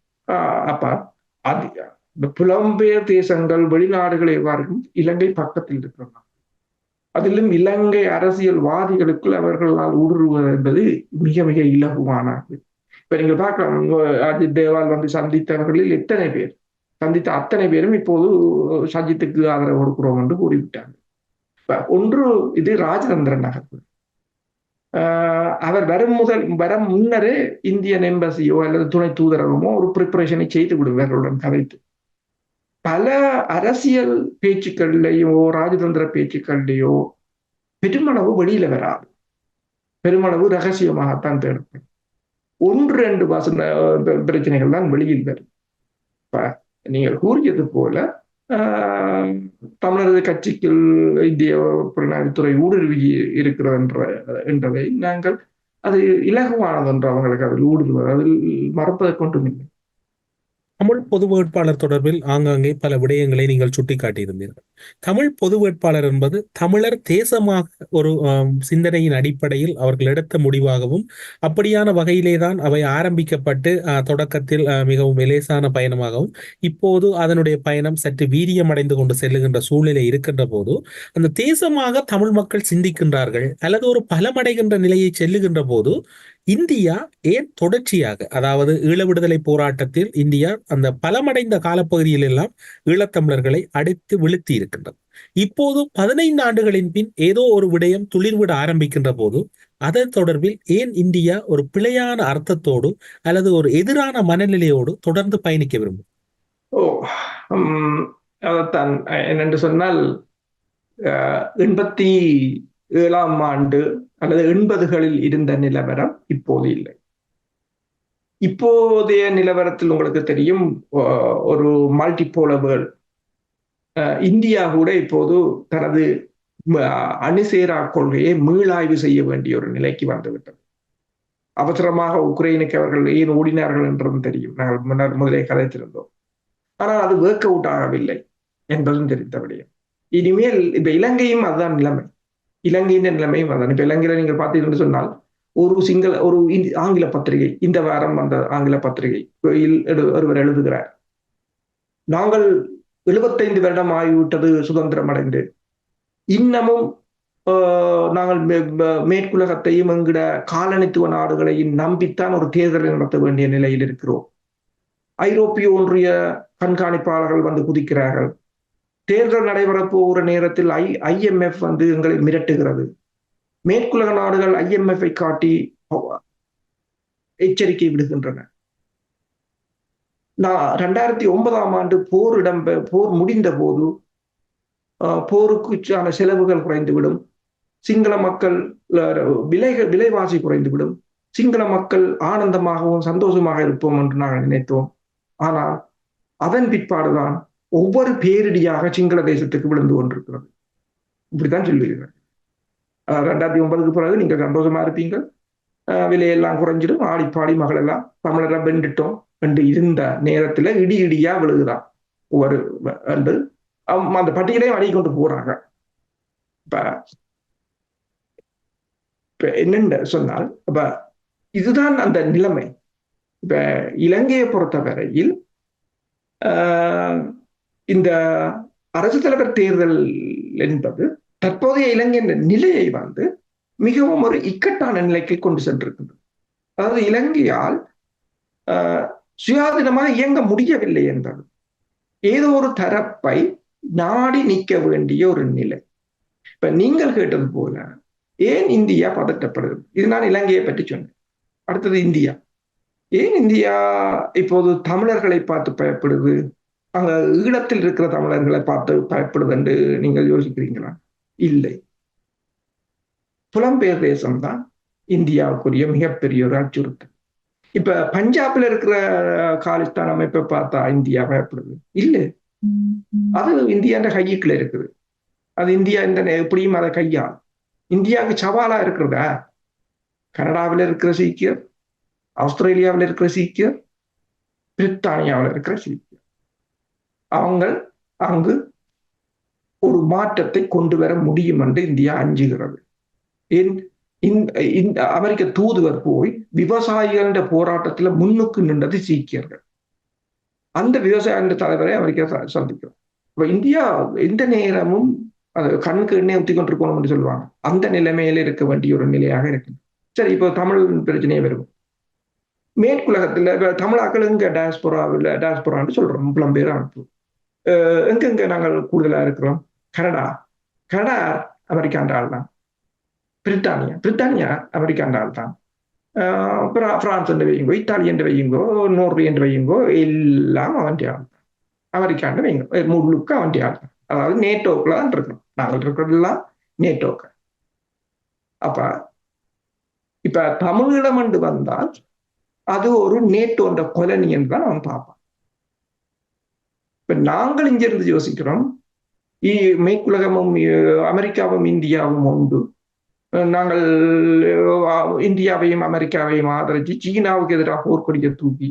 அப்ப அது இந்த புலம்பெயர் தேசங்கள், வெளிநாடுகள் எவ்வாறு, இலங்கை பக்கத்தில் இருக்கிறாங்க. அதிலும் இலங்கை அரசியல்வாதிகளுக்குள் அவர்களால் ஊடுருவது என்பது மிக மிக இலகுவானது. இப்ப நீங்கள் பார்க்கலாம், அஜித் தேவால் வந்து சந்தித்தவர்களில் சந்தித்த அத்தனை பேரும் இப்போது சஜித்துக்கு ஆதரவு கொடுக்கிறோம் என்று கூறிவிட்டாங்க. ஒன்று இது ராஜதந்திர நகர்வு. அவர் வரும் முன்னரே இந்தியன் எம்பசியோ அல்லது துணை தூதரகமோ ஒரு ப்ரிப்பரேஷனை செய்து விடுவார்களுடன் கதைத்து. பல அரசியல் பேச்சுக்கள்லையோ ராஜதந்திர பேச்சுக்கள்லையோ பெருமளவு வெளியில வராது, பெருமளவு ரகசியமாகத்தான் தேடப்படும். 1-2 பிரச்சனைகள் தான் வெளியில் வரும். நீங்கள் கூறியது போல தமிழரசு கட்சிக்குள் இந்திய புலனாய்வுத்துறை ஊடுருவி இருக்கிறது என்றதை நாங்கள் அது இலகுவானது என்று அவங்களுக்கு அதில் ஊடுருவது, அதில் மறப்பதற்கு ஒன்றும் இல்லை.
தமிழ் பொது வேட்பாளர் தொடர்பில் ஆங்காங்கே பல விடயங்களை நீங்கள் சுட்டிக்காட்டியிருந்தீர்கள். தமிழ் பொது வேட்பாளர் என்பது தமிழர் தேசமாக ஒரு சிந்தனையின் அடிப்படையில் அவர்கள் எடுத்த முடிவாகவும், அப்படியான வகையிலேதான் அவை ஆரம்பிக்கப்பட்டு தொடக்கத்தில் மிகவும் லேசான பயணமாகவும், இப்போது அதனுடைய பயணம் சற்று வீரியமடைந்து கொண்டு செல்லுகின்ற சூழ்நிலை இருக்கின்ற போது, அந்த தேசமாக தமிழ் மக்கள் சிந்திக்கின்றார்கள் அல்லது ஒரு பலமடைகின்ற நிலையை செல்லுகின்ற போது, இந்தியா ஏன் தொடர்ச்சியாக, அதாவது ஈழ விடுதலை போராட்டத்தில் இந்தியா அந்த பலமடைந்த காலப்பகுதியில் எல்லாம் ஈழத்தமிழர்களை அடித்து வீழ்த்தி இருக்கின்றது. இப்போது 15 ஆண்டுகளின் பின் ஏதோ ஒரு விடயம் துளிர்விட ஆரம்பிக்கின்ற போது அதன் தொடர்பில் ஏன் இந்தியா ஒரு பிழையான அர்த்தத்தோடு அல்லது ஒரு எதிரான மனநிலையோடு தொடர்ந்து பயணிக்க விரும்பும்?
அதைத்தான் என்னென்று சொன்னால் 87ஆம் ஆண்டு அல்லது 80களில் இருந்த நிலவரம் இப்போது இல்லை. இப்போதைய நிலவரத்தில் உங்களுக்கு தெரியும், ஒரு மல்டிபோலர் வேர்ல்ட். இந்தியா கூட இப்போது தனது அணுசேரா கொள்கையை மீளாய்வு செய்ய வேண்டிய ஒரு நிலைக்கு வந்துவிட்டது. அவசரமாக உக்ரைனுக்கு அவர்கள் ஏன் ஓடினார்கள் என்றும் தெரியும், நாங்கள் முன்னர் முதலே கதைத்திருந்தோம். ஆனால் அது ஒர்க் அவுட் ஆகவில்லை என்பதும் தெரிந்த விடயம். இனிமேல் இப்ப இலங்கையும் அதுதான் நிலைமை. இலங்கையின் நிலைமையும் அதுதான். இப்ப இலங்கையில நீங்கள் பார்த்தீங்கன்னு சொன்னால் ஒரு ஆங்கில பத்திரிகை, இந்த வாரம் வந்த ஆங்கில பத்திரிகை ஒருவர் எழுதுகிறார், நாங்கள் 75 வருடம் ஆகிவிட்டது சுதந்திரம் அடைந்து, இன்னமும் நாங்கள் மேற்குலகத்தையும் என்கிற காலனித்துவ நாடுகளையும் நம்பித்தான் ஒரு தேர்தலை நடத்த வேண்டிய நிலையில் இருக்கிறோம். ஐரோப்பிய ஒன்றிய கண்காணிப்பாளர்கள் வந்து குதிக்கிறார்கள். தேர்தல் நடைபெறப் போகிற நேரத்தில் IMF வந்து எங்களை மிரட்டுகிறது. மேற்குலக நாடுகள் IMF-ஐ காட்டி எச்சரிக்கை விடுகின்றன. 2009ஆம் ஆண்டு போர் முடிந்த போது போருக்கான செலவுகள் குறைந்துவிடும், சிங்கள மக்கள் விலைவாசி குறைந்துவிடும், சிங்கள மக்கள் ஆனந்தமாகவும் சந்தோஷமாக இருப்போம் என்று நாங்கள் நினைத்தோம். ஆனால் அதன் பிற்பாடுதான் ஒவ்வொரு பேரிடியாக சிங்கள தேசத்துக்கு விழுந்து கொண்டிருக்கிறது. இப்படித்தான் சொல்லுகிறேன். 2009க்கு பிறகு நீங்க சந்தோஷமா இருப்பீங்க, விலையெல்லாம் குறைஞ்சிடும், ஆடிப்பாடி மகள் எல்லாம் தமிழரை வெண்டுட்டோம் என்று இருந்த நேரத்துல இடியா விழுகுதான் ஒவ்வொரு என்று அந்த பட்டியலையும் அடங்கி கொண்டு போறாங்க. இப்ப என்னென்னு சொன்னால், அப்ப இதுதான் அந்த நிலைமை. இப்ப இலங்கையை பொறுத்தவரையில் இந்த அரசு தலைவர் தேர்தல் என்பது தற்போதைய இலங்கையின் நிலையை வந்து மிகவும் ஒரு இக்கட்டான நிலைக்கு கொண்டு சென்றிருக்கின்றது. அதாவது இலங்கையால் சுயாதீனமாக இயங்க முடியவில்லை என்பது, ஏதோ ஒரு தரப்பை நாடி நிற்க வேண்டிய ஒரு நிலை. இப்ப நீங்கள் கேட்டது போல ஏன் இந்தியா பதட்டப்படுது, இது நான் இலங்கையை பற்றி சொன்னேன். அடுத்தது இந்தியா. ஏன் இந்தியா இப்போது தமிழர்களை பார்த்து பயப்படுது, அங்க ஈழத்தில் இருக்கிற தமிழர்களை பார்த்து பயப்படுது என்று நீங்கள் யோசிக்கிறீங்களா? இல்லை, புலம்பெயர் தேசம்தான் இந்தியாவுக்குரிய மிகப்பெரிய ஒரு அச்சுறுத்தல். இப்ப பஞ்சாப்ல இருக்கிற காலிஸ்தான் அமைப்பை பார்த்தா இந்தியா பயப்படுது? இல்லை, அது இந்தியாண்ட கையுக்குள்ள இருக்குது. அது இந்தியா இந்த எப்படியும் அதை கையா இந்தியாவுக்கு சவாலா இருக்கிறதா? கனடாவில் இருக்கிற சீக்கியர், ஆஸ்திரேலியாவில் இருக்கிற சீக்கியர், பிரித்தானியாவில் இருக்கிற சீக்கியர், அவங்க அங்கு ஒரு மாற்றத்தை கொண்டு வர முடியும் என்று இந்தியா அஞ்சுகிறது. அமெரிக்க தூதுவர் போய் விவசாயிகள போராட்டத்துல முன்னுக்கு நின்றது சீக்கியர்கள். அந்த விவசாய தலைவரை அமெரிக்கா சந்திக்கிறோம். இப்ப இந்தியா எந்த நேரமும் கண்ணுக்கு எண்ணெய் ஊத்தி கொண்டிருக்கணும் என்று சொல்லுவாங்க. அந்த நிலைமையில இருக்க வேண்டிய ஒரு நிலையாக இருக்கு. சரி, இப்போ தமிழ் பிரச்சனையே வரும். மேற்குலகத்துல தமிழாக்கள் எங்க டாஸ்போரான்னு சொல்றோம், புலம்பெயர் அமைப்பு. எங்கெங்க நாங்கள் கூடுதலா இருக்கிறோம்? கனடா அமெரிக்காண்ட ஆள் தான். பிரித்தானியா அமெரிக்காண்ட ஆள் தான். பிரான்ஸ் என்று வையுங்கோ, இத்தாலி என்று வையுங்கோ, நோர்வே என்று வையுங்கோ, எல்லாம் அவன் ஆள் தான். அமெரிக்காண்ட வைங்க முழுக்க அவன் ஆள் தான். அதாவது நேட்டோக்குள்ள தான் இருக்கணும். நாங்கள் இருக்கிறதெல்லாம் நேட்டோக்கு. அப்ப இப்ப தமிழீழம் என்று வந்தால் அது ஒரு நேட்டோன்ற கொலனி என்று தான் அவன் பார்ப்பான். இப்ப நாங்கள் இங்கிருந்து யோசிக்கிறோம், மேற்குலகமும் அமெரிக்காவும் இந்தியாவும் உண்டு, நாங்கள் இந்தியாவையும் அமெரிக்காவையும் ஆதரிச்சு சீனாவுக்கு எதிராக போர்க்கொடியை தூக்கி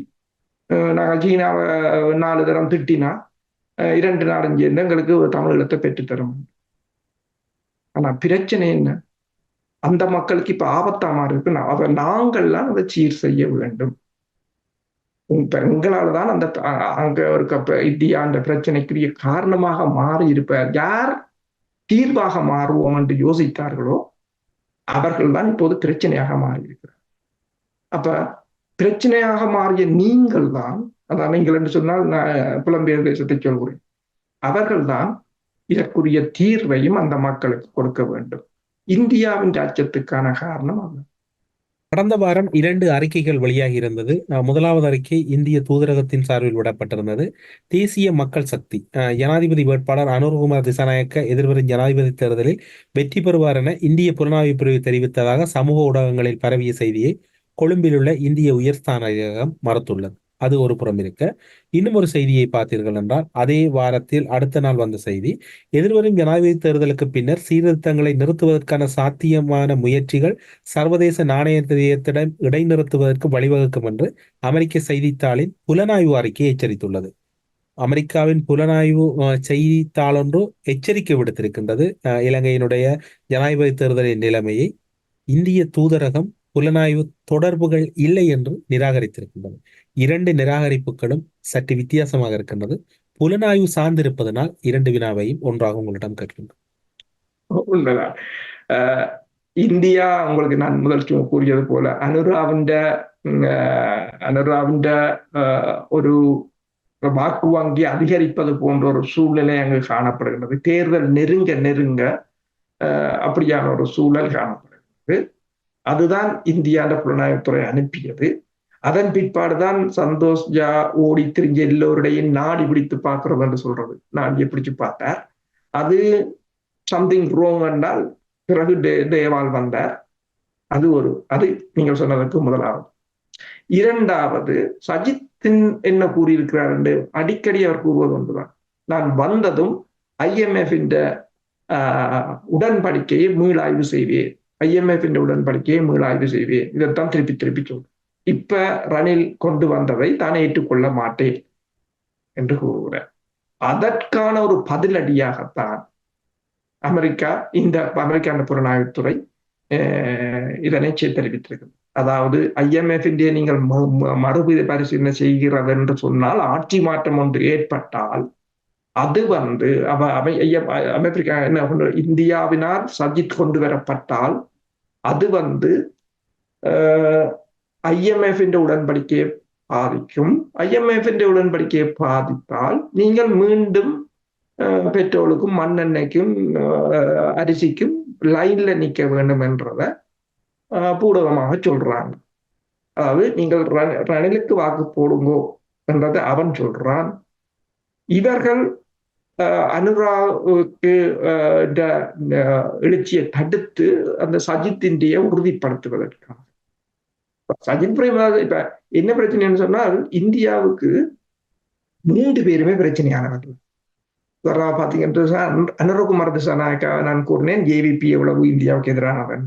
நாங்கள் சீனாவை 4 தரம் திட்டினா 2 நாடும் சேர்ந்து எங்களுக்கு தமிழீழத்தை பெற்றுத்தரும். ஆனா பிரச்சனை என்ன? அந்த மக்களுக்கு இப்ப ஆபத்தா மாறி இருக்கு. அதை நாங்கள்லாம் அதை சீர் செய்ய வேண்டும். எங்களால் தான் அந்த அங்க இருக்க இந்தியா அந்த பிரச்சனைக்குரிய காரணமாக மாறி இருப்பார். யார் தீர்வாக மாறுவோம் என்று யோசித்தார்களோ அவர்கள் தான் இப்போது பிரச்சனையாக மாறி இருக்கிறார். அப்ப பிரச்சனையாக மாறிய நீங்கள் தான், அதான் நீங்கள் என்று சொன்னால் நான் புலம்பெயர் தேசத்தை சொல்கிறேன், அவர்கள் தான் இதற்குரிய தீர்வையும் அந்த மக்களுக்கு கொடுக்க வேண்டும். இந்தியாவின் ராஜ்யத்துக்கான காரணம் அது.
கடந்த வாரம் 2 அறிக்கைகள் வெளியாகி இருந்தது. முதலாவது அறிக்கை இந்திய தூதரகத்தின் சார்பில் விடப்பட்டிருந்தது. தேசிய மக்கள் சக்தி ஜனாதிபதி வேட்பாளர் அனுரகுமார் திசாநாயக்க எதிர்வரும் ஜனாதிபதி தேர்தலில் வெற்றி பெறுவார் என இந்திய புலனாய்வு பிரிவு தெரிவித்ததாக சமூக ஊடகங்களில் பரவிய செய்தியை கொழும்பில் உள்ள இந்திய உயர்ஸ்தானிகரம் மறுத்துள்ளது. அது ஒரு புறம் இருக்க, இன்னும் ஒரு செய்தியை பார்த்தீர்கள் என்றால் அதே வாரத்தில் அடுத்த நாள் வந்த செய்தி, எதிர்வரும் ஜனாதிபதி தேர்தலுக்கு பின்னர் சீர்திருத்தங்களை நிறுத்துவதற்கான சாத்தியமான முயற்சிகள் சர்வதேச நாணய நிதியத்திடம் இடைநிறுத்துவதற்கு வழிவகுக்கும் என்று அமெரிக்க செய்தித்தாளின் புலனாய்வு அறிக்கை எச்சரித்துள்ளது. அமெரிக்காவின் புலனாய்வு செய்தித்தாள் ஒன்று எச்சரிக்கை விடுத்திருக்கின்றது. இலங்கையினுடைய ஜனாதிபதி தேர்தலின் நிலைமையை இந்திய தூதரகம் புலனாய்வு தொடர்புகள் இல்லை என்று நிராகரித்திருக்கின்றது. 2 நிராகரிப்புகளும் சற்று வித்தியாசமாக இருக்கின்றது. புலனாய்வு சார்ந்திருப்பதனால் 2 வினாவையும் ஒன்றாக உங்களிடம் கேட்கின்றோம்.
உண்மைதான். இந்தியா உங்களுக்கு நான் முதல் கூறியது போல அனுராவின் ஒரு வாக்கு வங்கி அதிகரிப்பது போன்ற ஒரு சூழ்நிலை அங்கு காணப்படுகிறது. தேர்தல் நெருங்க அப்படியான ஒரு சூழல் காணப்படுகிறது. அதுதான் இந்தியாவோட புலனாய்வுத்துறை அனுப்பியது. அதன் பிற்பாடுதான் சந்தோஷ் ஜா ஓடி திரிஞ்ச எல்லோருடையும் நாடி பிடித்து பார்க்கறது என்று சொல்றது. நாடியை பிடிச்சு பார்த்தார். அது சம்திங் ரோங் என்றால் பிறகு தேவால் வந்தார். அது நீங்கள் சொன்னதற்கு முதலாவது. 2வது, சஜித்தின் என்ன கூறியிருக்கிறார் என்று அடிக்கடி அவர் கூறுவது ஒன்றுதான். நான் வந்ததும் IMF உடன்படிக்கையை மீளாய்வு செய்வேன், IMF உடன்படிக்கையை மீளாய்வு செய்வேன். இதைத்தான் திருப்பி சொல்றேன். இப்ப ரணில் கொண்டு வந்ததை தான் ஏற்றுக்கொள்ள மாட்டேன் என்று கூறுகிறார். அதற்கான ஒரு பதிலடியாகத்தான் அமெரிக்கான புலனாய்வுத்துறை இதனை தெரிவித்திருக்கிறது. அதாவது IMF நீங்கள் மறுபரிசீலனை செய்கிறது என்று சொன்னால், ஆட்சி மாற்றம் ஒன்று ஏற்பட்டால் அது அமெரிக்கா என்ன இந்தியாவினால் சஜித் கொண்டு வரப்பட்டால் அது IMF உடன்படிக்கையை பாதிக்கும். IMF உடன்படிக்கையை பாதித்தால் நீங்கள் மீண்டும் பெட்ரோலுக்கும் மண்ணெண்ணெய்க்கும் அரிசிக்கும் லைன்ல நிற்க வேண்டும் என்றத பூடகமாக சொல்றாங்க. அதாவது நீங்கள் ரணிலுக்கு வாக்கு போடுங்கோ என்றதை அவன் சொல்றான். இவர்கள் அனுராவுக்கு எழுச்சியை தடுத்து அந்த சஜித்தின்டைய உறுதிப்படுத்துவதற்காக சஜித் பிரேமதாஸ் இப்ப என்ன பிரச்சனைன்னு சொன்னால், இந்தியாவுக்கு 3 பேருமே பிரச்சனையானவர்கள். பாத்தீங்கன்னா அனுரகுமார் திசாநாயக்கா நான் கூறினேன் JVP எவ்வளவு இந்தியாவுக்கு எதிரானவன்.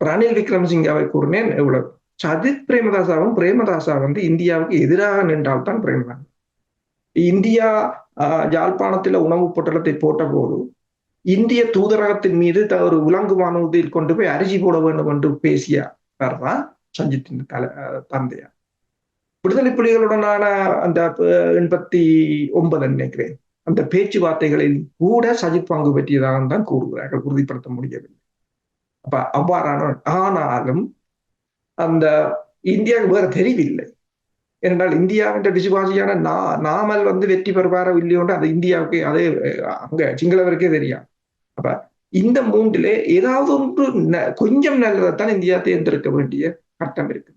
ரணில் விக்ரமசிங்காவை கூறினேன் எவ்வளவு. சஜித் பிரேமதாசா இந்தியாவுக்கு எதிராக நின்றால்தான் பிரேமதாஸ். இந்தியா யாழ்ப்பாணத்துல உணவு பொட்டலத்தை போட்ட போது இந்திய தூதரகத்தின் மீது ஒரு விலங்கு வானூர்தியில் கொண்டு போய் அரிசி போட வேண்டும் என்று பேசியார் தான் சஜித்தின் தந்தையார். விடுதலை புலிகளுடனான அந்த 89 நினைக்கிறேன் அந்த பேச்சுவார்த்தைகளில் கூட சஜித் பங்கு பற்றியதாக தான் கூறுகிறார்கள், உறுதிப்படுத்த முடியவில்லை. அப்ப அவ்வாறான ஆனாலும் அந்த இந்தியாவுக்கு வேற தெரிவில்லை. ஏனென்றால் இந்தியாவின் விசுவாசியான நாமல் வெற்றி பெறுவாரோ இல்லையோன்று அது இந்தியாவுக்கு அதே அங்க சிங்களவருக்கே தெரியும். அப்ப இந்த 3 ஏதாவது ஒன்று கொஞ்சம் நல்லதைத்தான் இந்தியா தேர்ந்தெடுக்க வேண்டிய கட்டம் இருக்கு.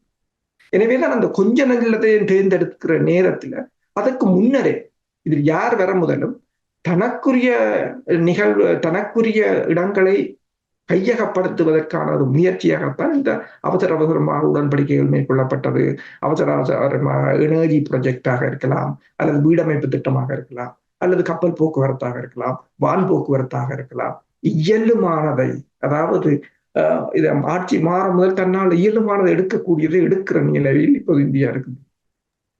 எனவேதான் அந்த கொஞ்ச நல்லதை தேர்ந்தெடுக்கிற நேரத்துல அதற்கு முன்னரே இதில் யார் வர முதலும் தனக்குரிய தனக்குரிய இடங்களை கையகப்படுத்துவதற்கான ஒரு முயற்சியாகத்தான் இந்த அவசரமாக உடன்படிக்கைகள் மேற்கொள்ளப்பட்டது. அவசரமாக எனர்ஜி ப்ராஜெக்டாக இருக்கலாம், அல்லது வீடமைப்பு திட்டமாக இருக்கலாம், அல்லது கப்பல் போக்குவரத்தாக இருக்கலாம், வான் போக்குவரத்தாக இருக்கலாம். இயலுமானதை, அதாவது இது ஆட்சி மாற முதல் தன்னால் இயல்பானதை எடுக்கக்கூடியதை எடுக்கிற நிலையில் இப்போது இந்தியா இருக்குது.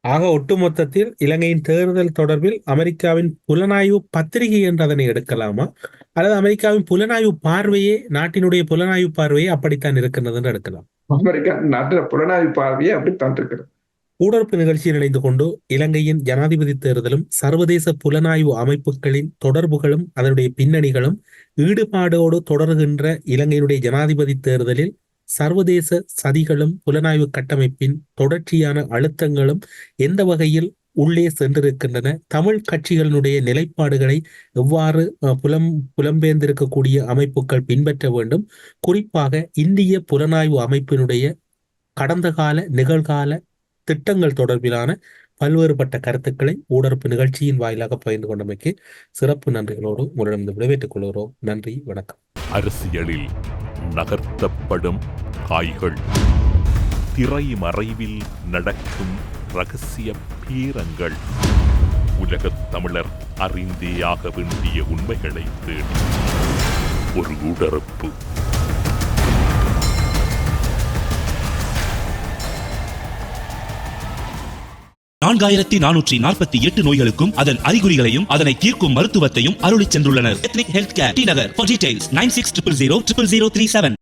ஆக ஒட்டுமொத்தத்தில் இலங்கையின் தேர்தல் தொடர்பில் அமெரிக்காவின் புலனாய்வு பத்திரிகை என்று அதனை எடுக்கலாமா, அல்லது அமெரிக்காவின் புலனாய்வு பார்வையே, நாட்டினுடைய புலனாய்வு பார்வையே அப்படித்தான் இருக்கின்றது என்று எடுக்கலாம்?
அமெரிக்கா நாட்டில் புலனாய்வு பார்வையே அப்படித்தான் இருக்கிறது.
ஊடறுப்பு நிகழ்ச்சியில் இணைந்து கொண்டு இலங்கையின் ஜனாதிபதி தேர்தலும் சர்வதேச புலனாய்வு அமைப்புகளின் தொடர்புகளும் அதனுடைய பின்னணிகளும் ஈடுபாடோடு தொடர்கின்ற இலங்கையினுடைய ஜனாதிபதி தேர்தலில் சர்வதேச சதிகளும் புலனாய்வு கட்டமைப்பின் தொடர்ச்சியான அழுத்தங்களும் எந்த வகையில் உள்ளே சென்றிருக்கின்றன, தமிழ் கட்சிகளினுடைய நிலைப்பாடுகளை எவ்வாறு புலம்பெயர்ந்திருக்கக்கூடிய அமைப்புகள் பின்பற்ற வேண்டும், குறிப்பாக இந்திய புலனாய்வு அமைப்பினுடைய கடந்த கால நிகழ்கால திட்டங்கள் தொடர்பிலான பல்வேறுபட்ட கருத்துக்களை ஊடறுப்பு நிகழ்ச்சியின் வாயிலாக பகிர்ந்து கொண்டமைக்கு சிறப்பு நன்றிகளோடு உங்களிடம் விடைபெற்றுக் கொள்கிறோம். நன்றி, வணக்கம்.
அரசியலில் நகர்த்தப்படும் காய்கள், திரைமறைவில் நடக்கும் ரகசிய பீரங்கள், உலகத் தமிழர் அறிந்தேயாக வேண்டிய உண்மைகளை தேடி ஒரு ஊடறுப்பு.
4448 நோய்களுக்கும் அதன் அறிகுறிகளையும் அதனை தீர்க்கும் மருத்துவத்தையும் அருளிச் சென்றுள்ளனர். Ethnic health care, T Nagar. For details 9600000037.